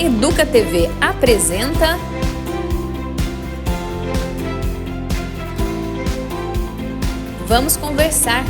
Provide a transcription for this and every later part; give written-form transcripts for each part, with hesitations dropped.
Educa TV apresenta Vamos Conversar.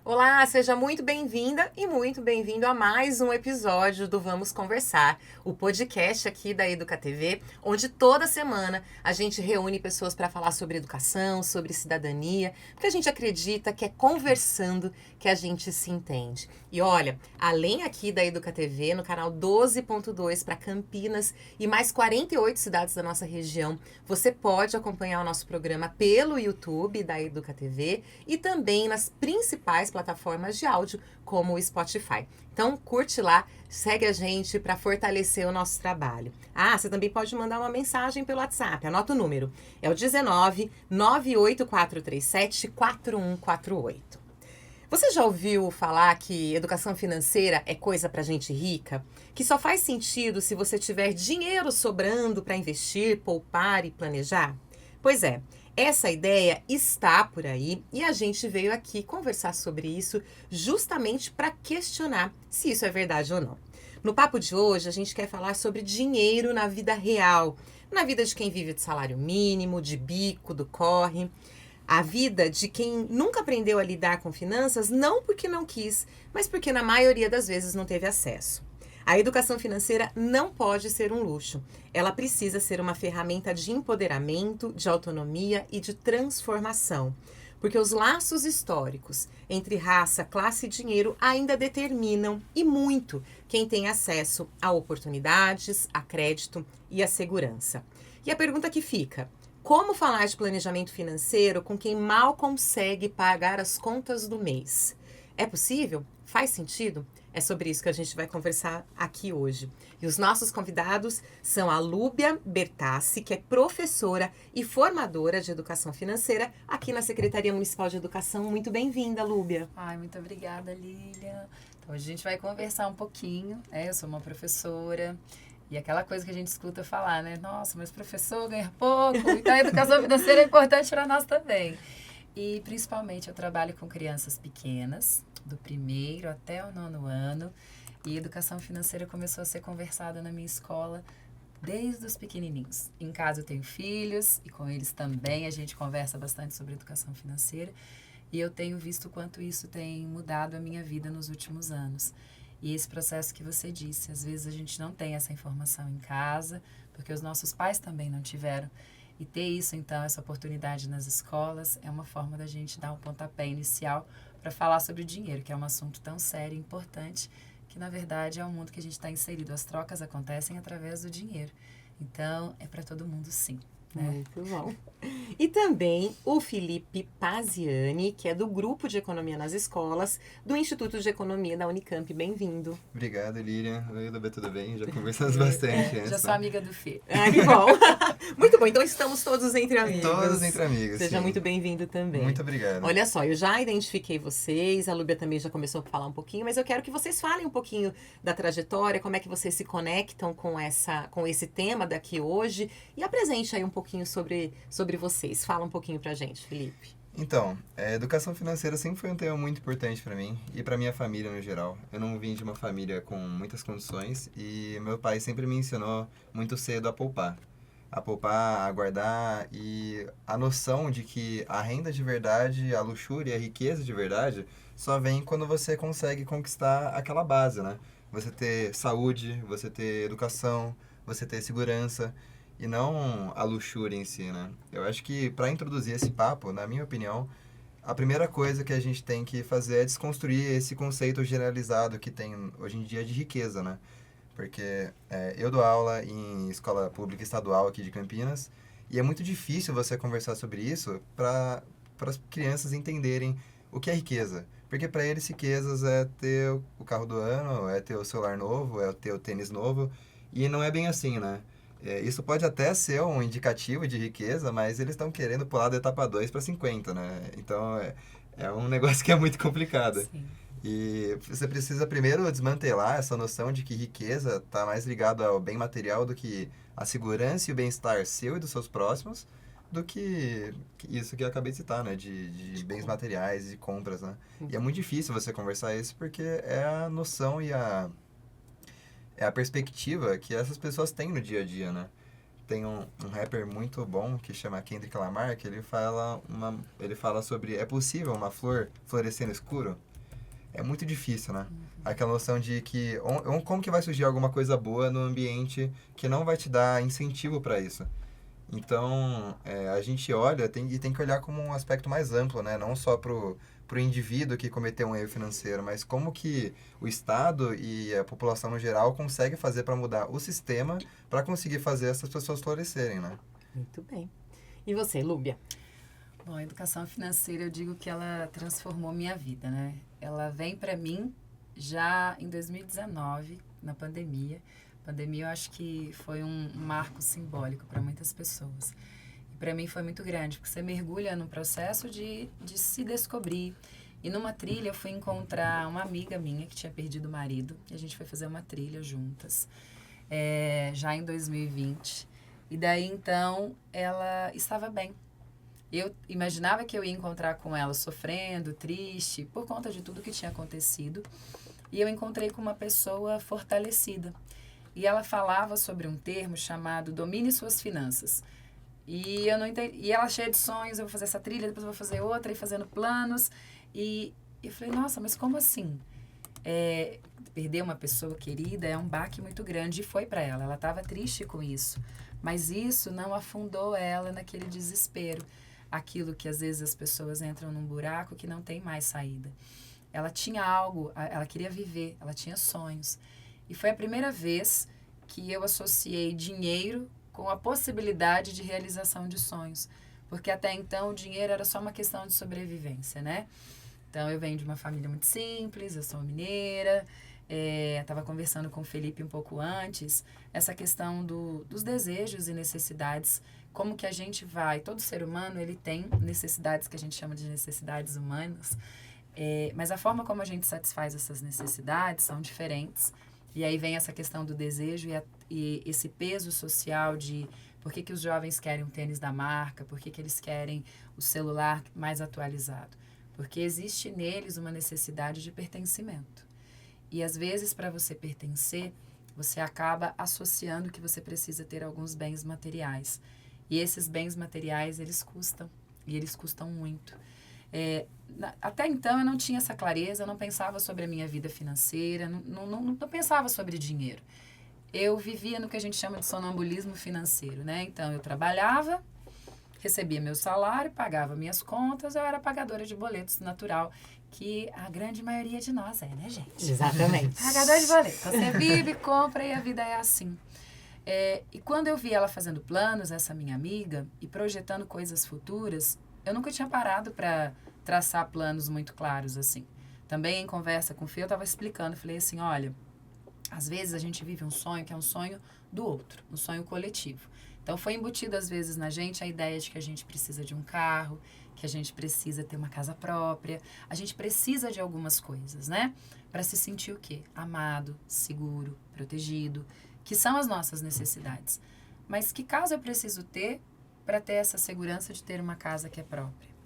Olá, seja muito bem-vinda e muito bem-vindo a mais um episódio do Vamos Conversar, o podcast aqui da Educa TV, onde toda semana a gente reúne pessoas para falar sobre educação, sobre cidadania, porque a gente acredita que é conversando que a gente se entende. E olha, além aqui da Educa TV, no canal 12.2 para Campinas e mais 48 cidades da nossa região, você pode acompanhar o nosso programa pelo YouTube da Educa TV e também nas principais plataformas de áudio, como o Spotify. Então, curte lá, segue a gente para fortalecer o nosso trabalho. Ah, você também pode mandar uma mensagem pelo WhatsApp, anota o número. É o 19 98437 4148. Você já ouviu falar que educação financeira é coisa para gente rica? Que só faz sentido se você tiver dinheiro sobrando para investir, poupar e planejar? Pois é. Essa ideia está por aí e a gente veio aqui conversar sobre isso justamente para questionar se isso é verdade ou não. No papo de hoje, a gente quer falar sobre dinheiro na vida real, na vida de quem vive de salário mínimo, de bico, do corre. A vida de quem nunca aprendeu a lidar com finanças, não porque não quis, mas porque na maioria das vezes não teve acesso. A educação financeira não pode ser um luxo. Ela precisa ser uma ferramenta de empoderamento, de autonomia e de transformação. Porque os laços históricos entre raça, classe e dinheiro ainda determinam, e muito, quem tem acesso a oportunidades, a crédito e a segurança. E a pergunta que fica: como falar de planejamento financeiro com quem mal consegue pagar as contas do mês? É possível? Faz sentido? É sobre isso que a gente vai conversar aqui hoje. E os nossos convidados são a Lúbia Bertassi, que é professora e formadora de educação financeira aqui na Secretaria Municipal de Educação. Muito bem-vinda, Lúbia. Ai, muito obrigada, Lilian. Então, hoje a gente vai conversar um pouquinho, né? Eu sou uma professora e aquela coisa que a gente escuta falar, né? Nossa, mas professor ganha pouco, então a educação financeira é importante para nós também. E, principalmente, eu trabalho com crianças pequenas, do 1º até o 9º ano. E educação financeira começou a ser conversada na minha escola desde os pequenininhos. Em casa eu tenho filhos e com eles também a gente conversa bastante sobre educação financeira. E eu tenho visto o quanto isso tem mudado a minha vida nos últimos anos. E esse processo que você disse, às vezes a gente não tem essa informação em casa, porque os nossos pais também não tiveram. E ter isso, então, essa oportunidade nas escolas, é uma forma da gente dar um pontapé inicial para falar sobre o dinheiro, que é um assunto tão sério e importante, que, na verdade, é um mundo que a gente está inserido. As trocas acontecem através do dinheiro. Então, é para todo mundo, sim. Muito bom. E também o Felipe Paziani, que é do Grupo de Economia nas Escolas, do Instituto de Economia da Unicamp. Bem-vindo. Obrigado, Lilian. Oi, Lúbia, tudo bem? Já conversamos bastante antes. Já sou amiga do Fê. Ah, que bom. Muito bom. Então, estamos todos entre amigos. Todos entre amigos, Seja sim. muito bem-vindo também. Muito obrigado. Olha só, eu já identifiquei vocês, a Lúbia também já começou a falar um pouquinho, mas eu quero que vocês falem um pouquinho da trajetória, como é que vocês se conectam com esse tema daqui hoje, e apresente aí um pouquinho sobre vocês. Fala um pouquinho pra gente, Felipe. Então, educação financeira sempre foi um tema muito importante para mim e para minha família no geral. Eu não vim de uma família com muitas condições e meu pai sempre me ensinou muito cedo a poupar, a guardar, e a noção de que a renda de verdade, a luxúria, a riqueza de verdade só vem quando você consegue conquistar aquela base, né? Você ter saúde, você ter educação, você ter segurança, e não a luxúria em si, né? Eu acho que para introduzir esse papo, na minha opinião, a primeira coisa que a gente tem que fazer é desconstruir esse conceito generalizado que tem hoje em dia de riqueza, né? Porque eu dou aula em escola pública estadual aqui de Campinas e é muito difícil você conversar sobre isso para as crianças entenderem o que é riqueza. Porque para eles riquezas é ter o carro do ano, é ter o celular novo, é ter o tênis novo, e não é bem assim, né? Isso pode até ser um indicativo de riqueza, mas eles estão querendo pular da etapa 2 para 50, né? Então, é um negócio que é muito complicado. Sim. E você precisa primeiro desmantelar essa noção de que riqueza está mais ligado ao bem material do que a segurança e o bem-estar seu e dos seus próximos, do que isso que eu acabei de citar, né? De bens materiais e compras, né? E é muito difícil você conversar isso porque é a noção e é a perspectiva que essas pessoas têm no dia a dia, né? Tem um rapper muito bom que chama Kendrick Lamar, que ele fala sobre, é possível uma flor florescer no escuro? É muito difícil, né? Aquela noção de que, como que vai surgir alguma coisa boa no ambiente que não vai te dar incentivo para isso? Então, a gente olha, tem que olhar como um aspecto mais amplo, né? Não só pro indivíduo que cometeu um erro financeiro, mas como que o Estado e a população no geral consegue fazer para mudar o sistema para conseguir fazer essas pessoas florescerem, né? Muito bem. E você, Lúbia? Bom, a educação financeira, eu digo que ela transformou minha vida, né? Ela vem para mim já em 2019, na pandemia. A pandemia, eu acho que foi um marco simbólico para muitas pessoas. E para mim foi muito grande, porque você mergulha no processo de se descobrir. E numa trilha eu fui encontrar uma amiga minha que tinha perdido o marido. E a gente foi fazer uma trilha juntas, já em 2020. E daí, então, ela estava bem. Eu imaginava que eu ia encontrar com ela sofrendo, triste, por conta de tudo que tinha acontecido. E eu encontrei com uma pessoa fortalecida. E ela falava sobre um termo chamado domine suas finanças. E eu não entendi. E ela cheia de sonhos, eu vou fazer essa trilha, depois eu vou fazer outra, e fazendo planos. E eu falei, nossa, mas como assim? Perder uma pessoa querida é um baque muito grande. E foi para ela. Ela estava triste com isso. Mas isso não afundou ela naquele desespero. Aquilo que às vezes as pessoas entram num buraco que não tem mais saída. Ela tinha algo, ela queria viver, ela tinha sonhos. E foi a primeira vez que eu associei dinheiro com a possibilidade de realização de sonhos. Porque até então o dinheiro era só uma questão de sobrevivência, né? Então eu venho de uma família muito simples, eu sou mineira, estava conversando com o Felipe um pouco antes, essa questão dos desejos e necessidades, como que a gente vai, todo ser humano ele tem necessidades que a gente chama de necessidades humanas, mas a forma como a gente satisfaz essas necessidades são diferentes. E aí vem essa questão do desejo e esse peso social de por que os jovens querem um tênis da marca, por que eles querem o celular mais atualizado. Porque existe neles uma necessidade de pertencimento. E às vezes, para você pertencer, você acaba associando que você precisa ter alguns bens materiais. E esses bens materiais, eles custam. E eles custam muito. Até então eu não tinha essa clareza, eu não pensava sobre a minha vida financeira, não pensava sobre dinheiro. Eu vivia no que a gente chama de sonambulismo financeiro, né? Então eu trabalhava, recebia meu salário, pagava minhas contas, eu era pagadora de boletos natural, que a grande maioria de nós né, gente? Exatamente. Pagador de boletos. Você vive, compra e a vida é assim. E quando eu vi ela fazendo planos, essa minha amiga, e projetando coisas futuras, eu nunca tinha parado para traçar planos muito claros, assim. Também em conversa com o Fê, eu estava explicando, falei assim, olha, às vezes a gente vive um sonho que é um sonho do outro, um sonho coletivo. Então foi embutido às vezes na gente a ideia de que a gente precisa de um carro, que a gente precisa ter uma casa própria, a gente precisa de algumas coisas, né? Para se sentir o quê? Amado, seguro, protegido, que são as nossas necessidades. Mas que casa eu preciso ter para ter essa segurança de ter uma casa que é própria?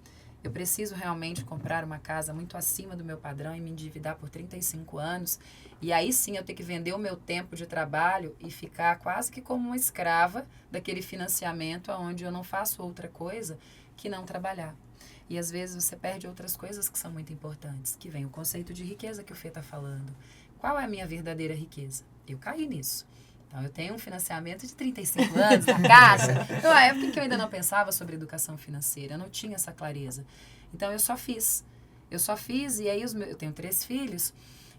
Eu preciso realmente comprar uma casa muito acima do meu padrão e me endividar por 35 anos. E aí sim eu ter que vender o meu tempo de trabalho e ficar quase que como uma escrava daquele financiamento onde eu não faço outra coisa que não trabalhar. E às vezes você perde outras coisas que são muito importantes. Que vem o conceito de riqueza que o Fê está falando. Qual é a minha verdadeira riqueza? Eu caí nisso. Então, eu tenho um financiamento de 35 anos na casa. Então, a época em que eu ainda não pensava sobre educação financeira, eu não tinha essa clareza. Então, eu só fiz. E aí eu tenho 3 filhos.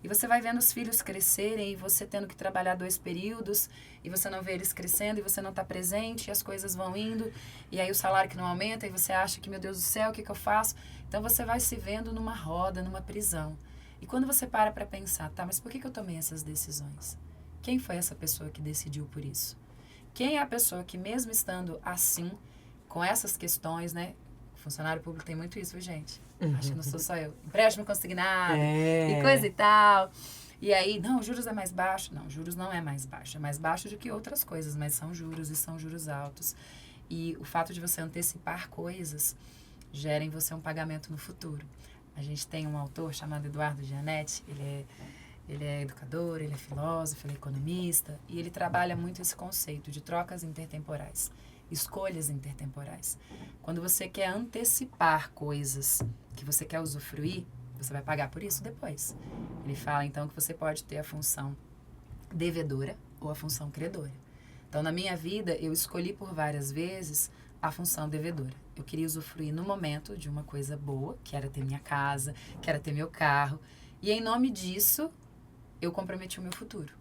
E você vai vendo os filhos crescerem e você tendo que trabalhar 2 períodos. E você não vê eles crescendo e você não está presente. E as coisas vão indo. E aí o salário que não aumenta. E você acha que, meu Deus do céu, o que eu faço? Então, você vai se vendo numa roda, numa prisão. E quando você para pensar, tá, mas por que eu tomei essas decisões? Quem foi essa pessoa que decidiu por isso? Quem é a pessoa que, mesmo estando assim, com essas questões, né? O funcionário público tem muito isso, viu, gente? Acho que não sou só eu. Empréstimo consignado e coisa e tal. E aí, não, juros é mais baixo. Não, juros não é mais baixo. É mais baixo do que outras coisas, mas são juros e são juros altos. E o fato de você antecipar coisas gera em você um pagamento no futuro. A gente tem um autor chamado Eduardo Gianetti, ele Ele é educador, ele é filósofo, ele é economista, e ele trabalha muito esse conceito de trocas intertemporais, escolhas intertemporais. Quando você quer antecipar coisas que você quer usufruir, você vai pagar por isso depois. Ele fala, então, que você pode ter a função devedora ou a função credora. Então, na minha vida, eu escolhi por várias vezes a função devedora. Eu queria usufruir no momento de uma coisa boa, que era ter minha casa, que era ter meu carro. E, em nome disso, eu comprometi o meu futuro.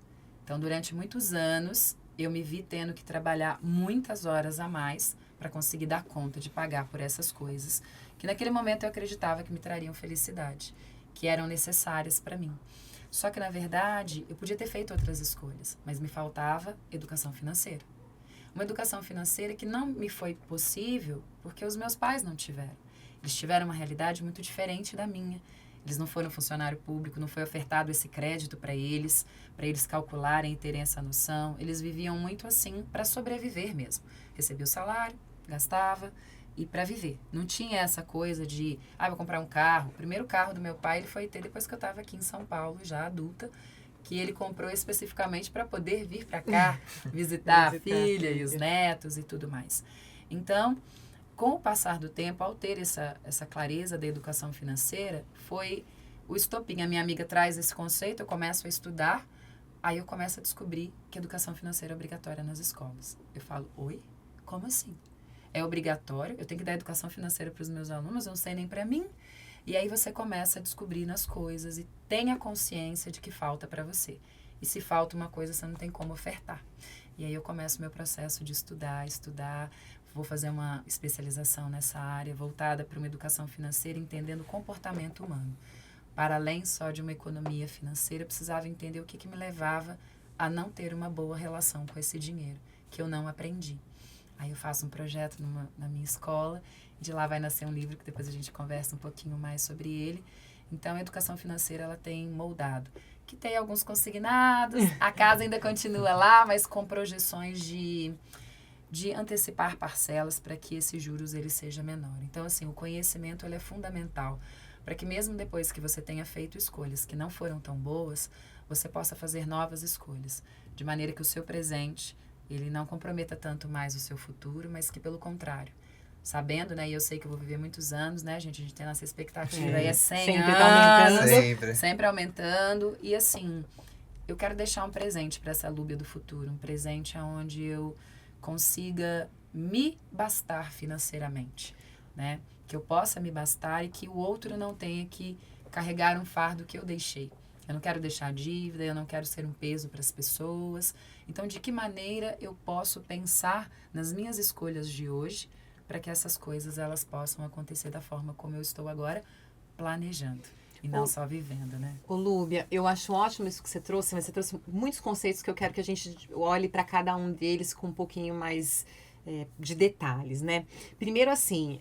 Então, durante muitos anos, eu me vi tendo que trabalhar muitas horas a mais para conseguir dar conta de pagar por essas coisas, que naquele momento eu acreditava que me trariam felicidade, que eram necessárias para mim. Só que, na verdade, eu podia ter feito outras escolhas, mas me faltava educação financeira. Uma educação financeira que não me foi possível porque os meus pais não tiveram. Eles tiveram uma realidade muito diferente da minha. Eles não foram funcionário público, não foi ofertado esse crédito para eles calcularem e terem essa noção. Eles viviam muito assim, para sobreviver mesmo. Recebia o salário, gastava e para viver. Não tinha essa coisa de, vou comprar um carro. O primeiro carro do meu pai ele foi ter depois que eu estava aqui em São Paulo, já adulta, que ele comprou especificamente para poder vir para cá, visitar a filha e os netos e tudo mais. Então, com o passar do tempo, ao ter essa clareza da educação financeira, foi o estopim. A minha amiga traz esse conceito, eu começo a estudar, aí eu começo a descobrir que educação financeira é obrigatória nas escolas. Eu falo, oi? Como assim? É obrigatório? Eu tenho que dar educação financeira para os meus alunos? Eu não sei nem para mim. E aí você começa a descobrir nas coisas e tenha consciência de que falta para você. E se falta uma coisa, você não tem como ofertar. E aí eu começo o meu processo de estudar. Vou fazer uma especialização nessa área, voltada para uma educação financeira, entendendo o comportamento humano. Para além só de uma economia financeira, eu precisava entender o que me levava a não ter uma boa relação com esse dinheiro, que eu não aprendi. Aí eu faço um projeto na minha escola, de lá vai nascer um livro que depois a gente conversa um pouquinho mais sobre ele. Então, a educação financeira, ela tem moldado. Que tem alguns consignados, a casa ainda continua lá, mas com projeções de antecipar parcelas para que esse juros ele seja menor. Então, assim, o conhecimento ele é fundamental para que mesmo depois que você tenha feito escolhas que não foram tão boas, você possa fazer novas escolhas, de maneira que o seu presente ele não comprometa tanto mais o seu futuro, mas que pelo contrário, sabendo, né, e eu sei que eu vou viver muitos anos, né, gente, a gente tem nossa expectativa aí é 100 sempre anos, tá aumentando. sempre aumentando, e assim, eu quero deixar um presente para essa Lúbia do futuro, um presente onde eu consiga me bastar financeiramente, né, que eu possa me bastar e que o outro não tenha que carregar um fardo que eu deixei. Eu não quero deixar dívida, eu não quero ser um peso para as pessoas. Então, de que maneira eu posso pensar nas minhas escolhas de hoje para que essas coisas elas possam acontecer da forma como eu estou agora planejando e não só vivendo, né? Ô, Lúbia, eu acho ótimo isso que você trouxe, mas você trouxe muitos conceitos que eu quero que a gente olhe para cada um deles com um pouquinho mais de detalhes, né? Primeiro, assim,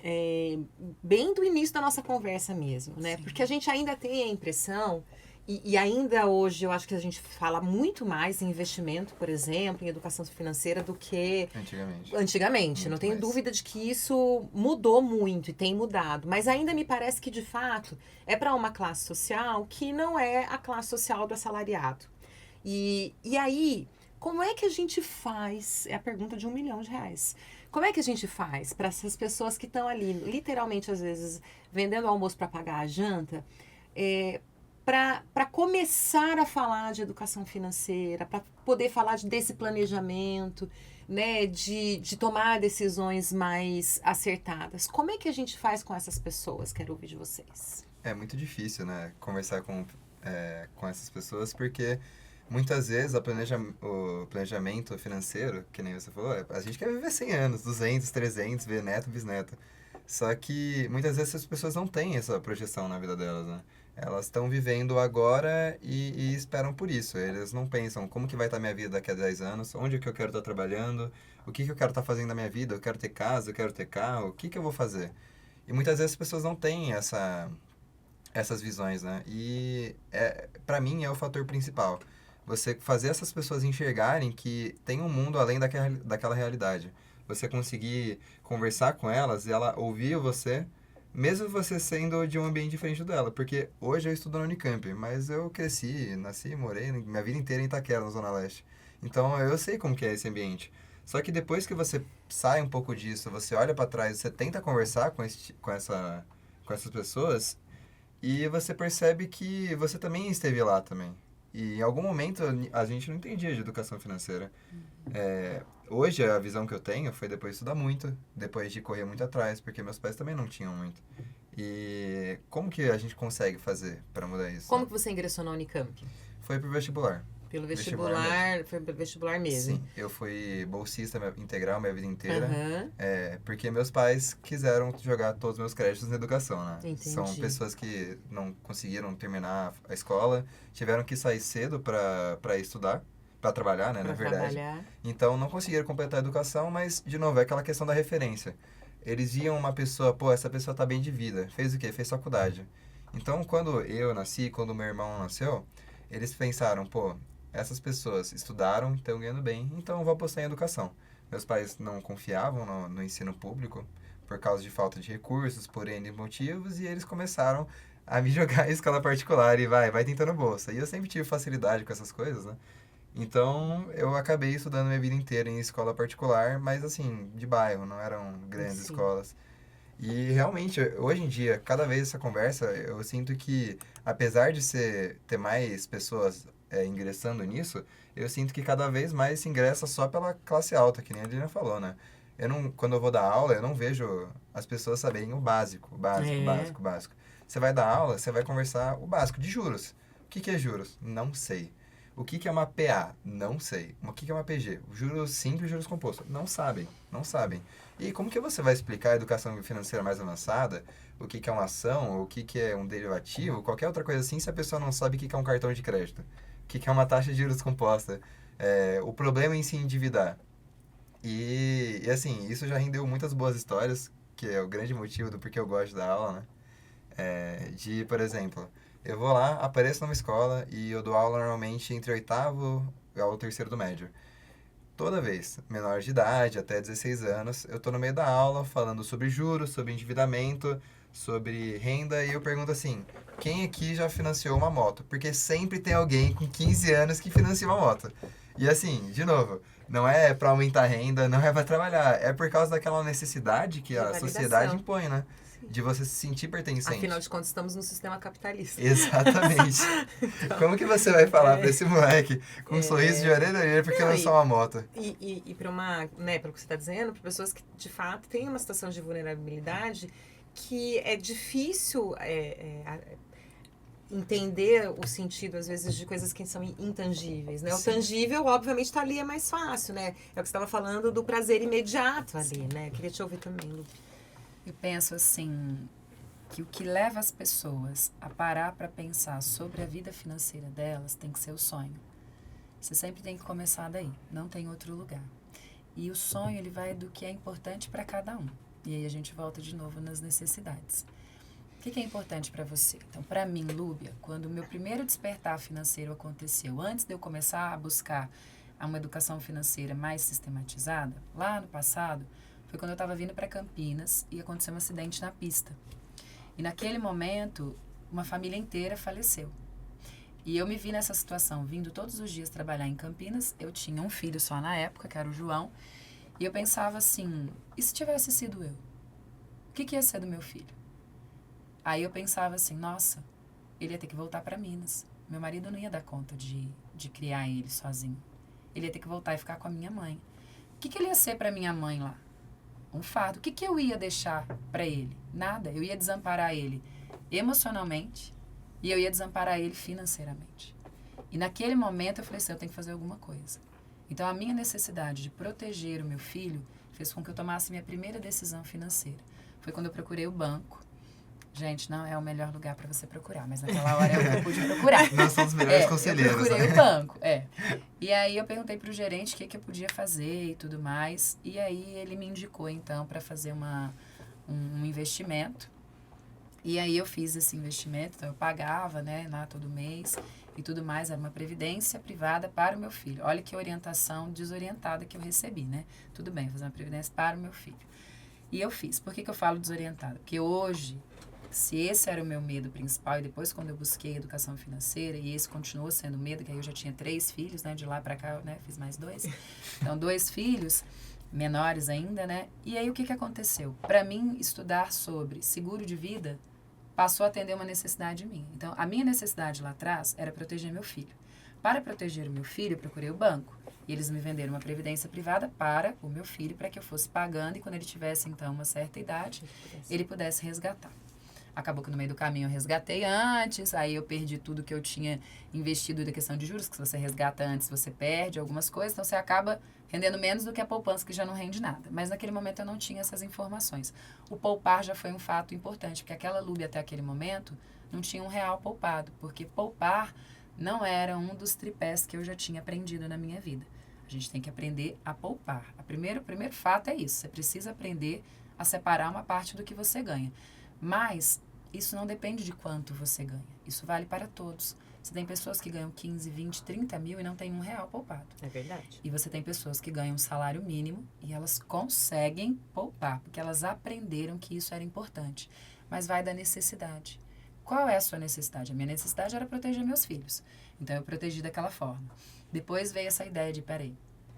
bem do início da nossa conversa mesmo, né? Sim. Porque a gente ainda tem a impressão, e ainda hoje eu acho que a gente fala muito mais em investimento, por exemplo, em educação financeira do que antigamente. Não tenho dúvida de que isso mudou muito e tem mudado. Mas ainda me parece que, de fato, é para uma classe social que não é a classe social do assalariado. E aí, como é que a gente faz? É a pergunta de R$1 milhão. Como é que a gente faz para essas pessoas que estão ali, literalmente, às vezes, vendendo almoço para pagar a janta, para começar a falar de educação financeira, para poder falar desse planejamento, né, de tomar decisões mais acertadas? Como é que a gente faz com essas pessoas? Quero ouvir de vocês. É muito difícil, né, conversar com essas pessoas, porque muitas vezes o planejamento financeiro, que nem você falou, a gente quer viver 100 anos, 200, 300, ver neto, bisneto. Só que muitas vezes as pessoas não têm essa projeção na vida delas, né? Elas estão vivendo agora e esperam por isso. Eles não pensam como que vai estar minha vida daqui a 10 anos, onde que eu quero estar trabalhando, o que eu quero estar fazendo na minha vida, eu quero ter casa, eu quero ter carro, o que eu vou fazer? E muitas vezes as pessoas não têm essas visões, né? E para mim é o fator principal. Você fazer essas pessoas enxergarem que tem um mundo além daquela realidade. Você conseguir conversar com elas e ela ouvir você, mesmo você sendo de um ambiente diferente dela, porque hoje eu estudo na Unicamp, mas eu cresci, nasci, morei minha vida inteira em Itaquera, na Zona Leste. Então eu sei como que é esse ambiente. Só que depois que você sai um pouco disso, você olha para trás, você tenta conversar com essas pessoas e você percebe que você também esteve lá também. E em algum momento a gente não entendia de educação financeira. Hoje a visão que eu tenho foi depois de estudar muito, depois de correr muito atrás, porque meus pais também não tinham muito. E como que a gente consegue fazer para mudar isso? Como que você ingressou na Unicamp? Foi pro vestibular. Pelo Vestibular vestibular, foi pelo vestibular mesmo. Sim, eu fui bolsista integral minha vida inteira, Aham. porque meus pais quiseram jogar todos os meus créditos na educação, né? Entendi. São pessoas que não conseguiram terminar a escola, tiveram que sair cedo para estudar, para trabalhar, né, na verdade. Trabalhar. Então, não conseguiram completar a educação, mas, de novo, é aquela questão da referência. Eles viam uma pessoa, pô, essa pessoa tá bem de vida. Fez o quê? Fez faculdade. Então, quando eu nasci, quando meu irmão nasceu, eles pensaram, pô, essas pessoas estudaram, estão ganhando bem, então eu vou apostar em educação. Meus pais não confiavam no ensino público por causa de falta de recursos, por N motivos, e eles começaram a me jogar em escola particular e vai tentando bolsa. E eu sempre tive facilidade com essas coisas, né? Então, eu acabei estudando minha vida inteira em escola particular, mas assim, de bairro, não eram grandes Sim. escolas. E realmente, hoje em dia, cada vez essa conversa, eu sinto que, apesar de ter mais pessoas ingressando nisso, eu sinto que cada vez mais se ingressa só pela classe alta, que nem a Lilian falou, né? Quando eu vou dar aula, eu não vejo as pessoas saberem o básico, básico. Você vai dar aula, você vai conversar o básico de juros. O que é juros? Não sei. O que é uma PA? Não sei. O que é uma PG? Juros simples e juros compostos? Não sabem. E como que você vai explicar a educação financeira mais avançada? O que é uma ação? O que é um derivativo? Qualquer outra coisa assim, se a pessoa não sabe o que é um cartão de crédito? O que é uma taxa de juros composta? O problema em se endividar. E assim, isso já rendeu muitas boas histórias, que é o grande motivo do porquê eu gosto da aula, né? Por exemplo, eu vou lá, apareço numa escola e eu dou aula normalmente entre o oitavo ao terceiro do médio. Toda vez, menor de idade, até 16 anos, eu tô no meio da aula falando sobre juros, sobre endividamento, sobre renda, e eu pergunto assim, quem aqui já financiou uma moto? Porque sempre tem alguém com 15 anos que financia uma moto. E assim, de novo, não é para aumentar a renda, não é para trabalhar, é por causa daquela necessidade que a sociedade impõe, né? De você se sentir pertencente. Afinal de contas, estamos num sistema capitalista. Exatamente. Então, como que você vai falar para esse moleque com um sorriso de orelha a orelha porque lançou uma moto? E para o que você está dizendo, para pessoas que de fato têm uma situação de vulnerabilidade que é difícil entender o sentido, às vezes, de coisas que são intangíveis, né? O tangível, obviamente, está ali, é mais fácil, né? É o que você estava falando do prazer imediato ali, né? Queria te ouvir também, Lu. Eu penso assim, que o que leva as pessoas a parar para pensar sobre a vida financeira delas tem que ser o sonho. Você sempre tem que começar daí, não tem outro lugar. E o sonho, ele vai do que é importante para cada um. E aí a gente volta de novo nas necessidades. O que é importante para você? Então, para mim, Lúbia, quando o meu primeiro despertar financeiro aconteceu, antes de eu começar a buscar uma educação financeira mais sistematizada, lá no passado, foi quando eu estava vindo para Campinas e aconteceu um acidente na pista. E naquele momento, uma família inteira faleceu. E eu me vi nessa situação, vindo todos os dias trabalhar em Campinas. Eu tinha um filho só na época, que era o João. E eu pensava assim, e se tivesse sido eu? O que ia ser do meu filho? Aí eu pensava assim, nossa, ele ia ter que voltar para Minas. Meu marido não ia dar conta de criar ele sozinho. Ele ia ter que voltar e ficar com a minha mãe. O que ele ia ser para minha mãe lá? Um fardo. O que eu ia deixar para ele? Nada. Eu ia desamparar ele emocionalmente e eu ia desamparar ele financeiramente. E naquele momento eu falei assim, eu tenho que fazer alguma coisa. Então a minha necessidade de proteger o meu filho fez com que eu tomasse minha primeira decisão financeira. Foi quando eu procurei o banco. Gente, não é o melhor lugar para você procurar, mas naquela hora eu pude procurar. Nós somos os melhores conselheiros. Eu procurei o banco, E aí eu perguntei pro gerente o que eu podia fazer e tudo mais. E aí ele me indicou, então, para fazer um investimento. E aí eu fiz esse investimento, então eu pagava, né, lá todo mês e tudo mais. Era uma previdência privada para o meu filho. Olha que orientação desorientada que eu recebi, né? Tudo bem, fazer uma previdência para o meu filho. E eu fiz. Por que eu falo desorientada? Porque hoje, se esse era o meu medo principal, e depois quando eu busquei educação financeira, e esse continuou sendo o medo, que aí eu já tinha 3 filhos, né? De lá pra cá, né? Fiz mais 2. Então, 2 filhos, menores ainda, né? E aí, o que aconteceu? Para mim, estudar sobre seguro de vida passou a atender uma necessidade minha. Então, a minha necessidade lá atrás era proteger meu filho. Para proteger o meu filho, eu procurei o banco. E eles me venderam uma previdência privada para o meu filho, para que eu fosse pagando, e quando ele tivesse, então, uma certa idade, ele pudesse resgatar. Acabou que no meio do caminho eu resgatei antes, aí eu perdi tudo que eu tinha investido da questão de juros, que se você resgata antes, você perde algumas coisas, então você acaba rendendo menos do que a poupança, que já não rende nada. Mas naquele momento eu não tinha essas informações. O poupar já foi um fato importante, porque aquela Lube até aquele momento não tinha R$1 poupado, porque poupar não era um dos tripés que eu já tinha aprendido na minha vida. A gente tem que aprender a poupar. O primeiro fato é isso, você precisa aprender a separar uma parte do que você ganha. Mas isso não depende de quanto você ganha. Isso vale para todos. Você tem pessoas que ganham 15, 20, 30 mil e não tem R$1 poupado. É verdade. E você tem pessoas que ganham um salário mínimo e elas conseguem poupar, porque elas aprenderam que isso era importante. Mas vai da necessidade. Qual é a sua necessidade? A minha necessidade era proteger meus filhos. Então, eu protegi daquela forma. Depois veio essa ideia de, peraí,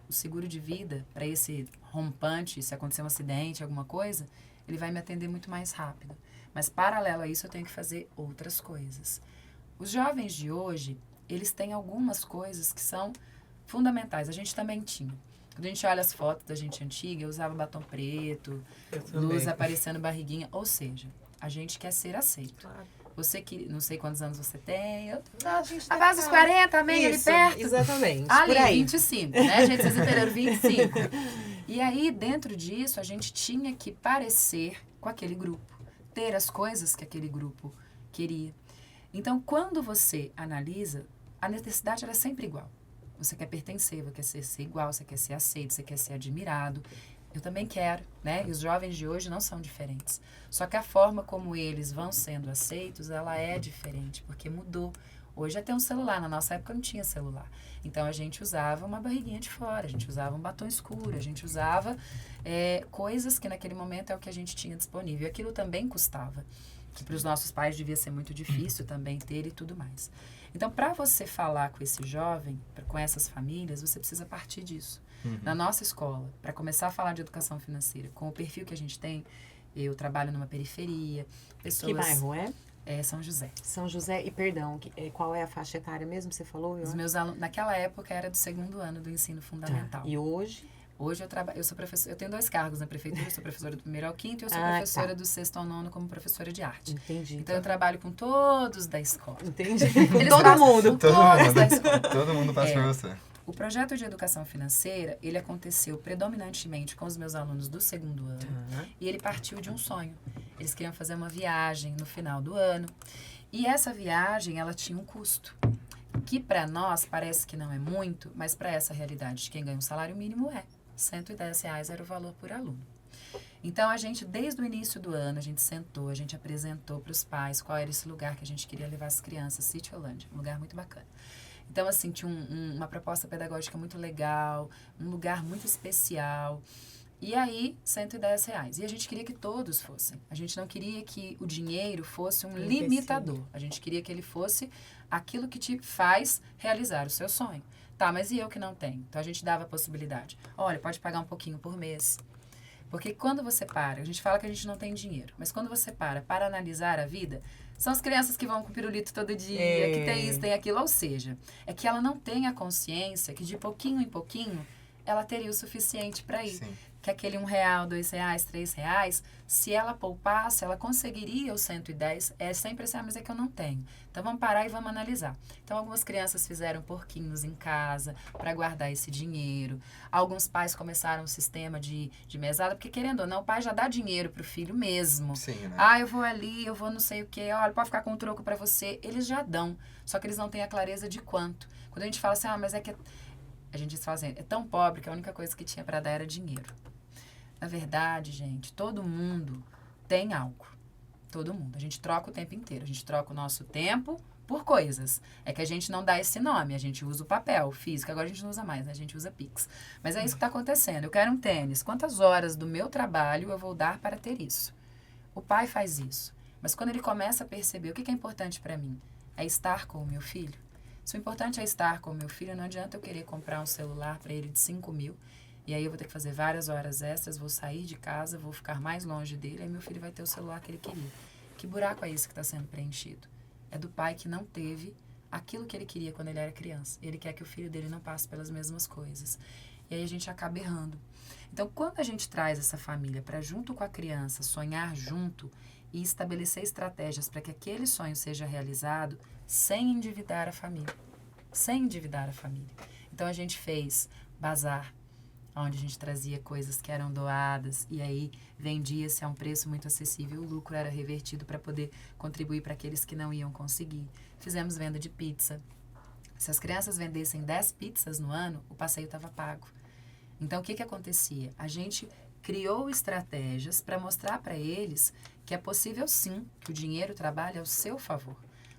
o seguro de vida, para esse rompante, se acontecer um acidente, alguma coisa, ele vai me atender muito mais rápido. Mas, paralelo a isso, eu tenho que fazer outras coisas. Os jovens de hoje, eles têm algumas coisas que são fundamentais. A gente também tinha. Quando a gente olha as fotos da gente antiga, eu usava batom preto, luz aparecendo barriguinha. Ou seja, a gente quer ser aceito. Claro. Você que, não sei quantos anos você tem, A base dos 40, amém, ali perto. Exatamente, Ali, por aí. 25, né, gente? Vocês entenderam? 25. E aí, dentro disso, a gente tinha que parecer com aquele grupo. Ter as coisas que aquele grupo queria. Então, quando você analisa, a necessidade era sempre igual. Você quer pertencer, você quer ser igual, você quer ser aceito, você quer ser admirado. Eu também quero, né? E os jovens de hoje não são diferentes. Só que a forma como eles vão sendo aceitos, ela é diferente, porque mudou. Hoje já tem um celular, na nossa época não tinha celular. Então, a gente usava uma barriguinha de fora, a gente usava um batom escuro, a gente usava coisas que naquele momento é o que a gente tinha disponível. E aquilo também custava, que para os nossos pais devia ser muito difícil também ter e tudo mais. Então, para você falar com esse jovem, com essas famílias, você precisa partir disso. Na nossa escola, para começar a falar de educação financeira, com o perfil que a gente tem, eu trabalho numa periferia, pessoas... Que bairro é? É São José. São José, e perdão, qual é a faixa etária mesmo que você falou? Os meus alunos, naquela época, era do 2º ano do ensino fundamental. Tá. E hoje? Hoje eu sou professora, eu tenho 2 cargos na prefeitura, eu sou professora do 1º ao 5º e eu sou professora do 6º ao 9º como professora de arte. Entendi. Então, eu trabalho com todos da escola. Entendi. Eles Todo passam mundo. com todos da escola. Todo mundo passa por você. O projeto de educação financeira, ele aconteceu predominantemente com os meus alunos do 2º ano e ele partiu de um sonho. Eles queriam fazer uma viagem no final do ano e essa viagem, ela tinha um custo, que para nós parece que não é muito, mas para essa realidade de quem ganha um salário mínimo R$110 era o valor por aluno. Então, a gente, desde o início do ano, a gente sentou, a gente apresentou para os pais qual era esse lugar que a gente queria levar as crianças, Sítio Holândia, um lugar muito bacana. Então, assim, tinha uma proposta pedagógica muito legal, um lugar muito especial. E aí, R$110. E a gente queria que todos fossem. A gente não queria que o dinheiro fosse um limitador. A gente queria que ele fosse aquilo que te faz realizar o seu sonho. Tá, mas e eu que não tenho? Então, a gente dava a possibilidade. Olha, pode pagar um pouquinho por mês. Porque quando você para, a gente fala que a gente não tem dinheiro, mas quando você para analisar a vida, são as crianças que vão com pirulito todo dia, que tem isso, tem aquilo. Ou seja, é que ela não tem a consciência que de pouquinho em pouquinho ela teria o suficiente para ir. Sim. Que aquele R$1, R$2, R$3, se ela poupasse, ela conseguiria os 110. É sempre assim, mas é que eu não tenho. Então, vamos parar e vamos analisar. Então, algumas crianças fizeram porquinhos em casa para guardar esse dinheiro. Alguns pais começaram um sistema de mesada, porque querendo ou não, o pai já dá dinheiro pro filho mesmo. Sim, né? Ah, eu vou ali, eu vou não sei o quê, olha, pode ficar com um troco para você. Eles já dão, só que eles não têm a clareza de quanto. Quando a gente fala assim, mas é que... A gente fala assim, é tão pobre que a única coisa que tinha para dar era dinheiro. Na verdade, gente, todo mundo tem algo. Todo mundo. A gente troca o tempo inteiro. A gente troca o nosso tempo por coisas. É que a gente não dá esse nome, a gente usa o papel físico, agora a gente não usa mais, né? A gente usa Pix. Mas é isso que está acontecendo. Eu quero um tênis. Quantas horas do meu trabalho eu vou dar para ter isso? O pai faz isso. Mas quando ele começa a perceber o que é importante para mim, é estar com o meu filho. Se o importante é estar com o meu filho, não adianta eu querer comprar um celular para ele de 5.000, e aí eu vou ter que fazer várias horas extras, vou sair de casa, vou ficar mais longe dele, aí meu filho vai ter o celular que ele queria. Que buraco é esse que está sendo preenchido? É do pai que não teve aquilo que ele queria quando ele era criança. Ele quer que o filho dele não passe pelas mesmas coisas. E aí a gente acaba errando. Então, quando a gente traz essa família para junto com a criança, sonhar junto e estabelecer estratégias para que aquele sonho seja realizado sem endividar a família. Sem endividar a família. Então, a gente fez bazar, onde a gente trazia coisas que eram doadas e aí vendia-se a um preço muito acessível. O lucro era revertido para poder contribuir para aqueles que não iam conseguir. Fizemos venda de pizza. Se as crianças vendessem 10 pizzas no ano, o passeio estava pago. Então, o que acontecia? A gente criou estratégias para mostrar para eles que é possível sim, que o dinheiro trabalhe ao seu favor.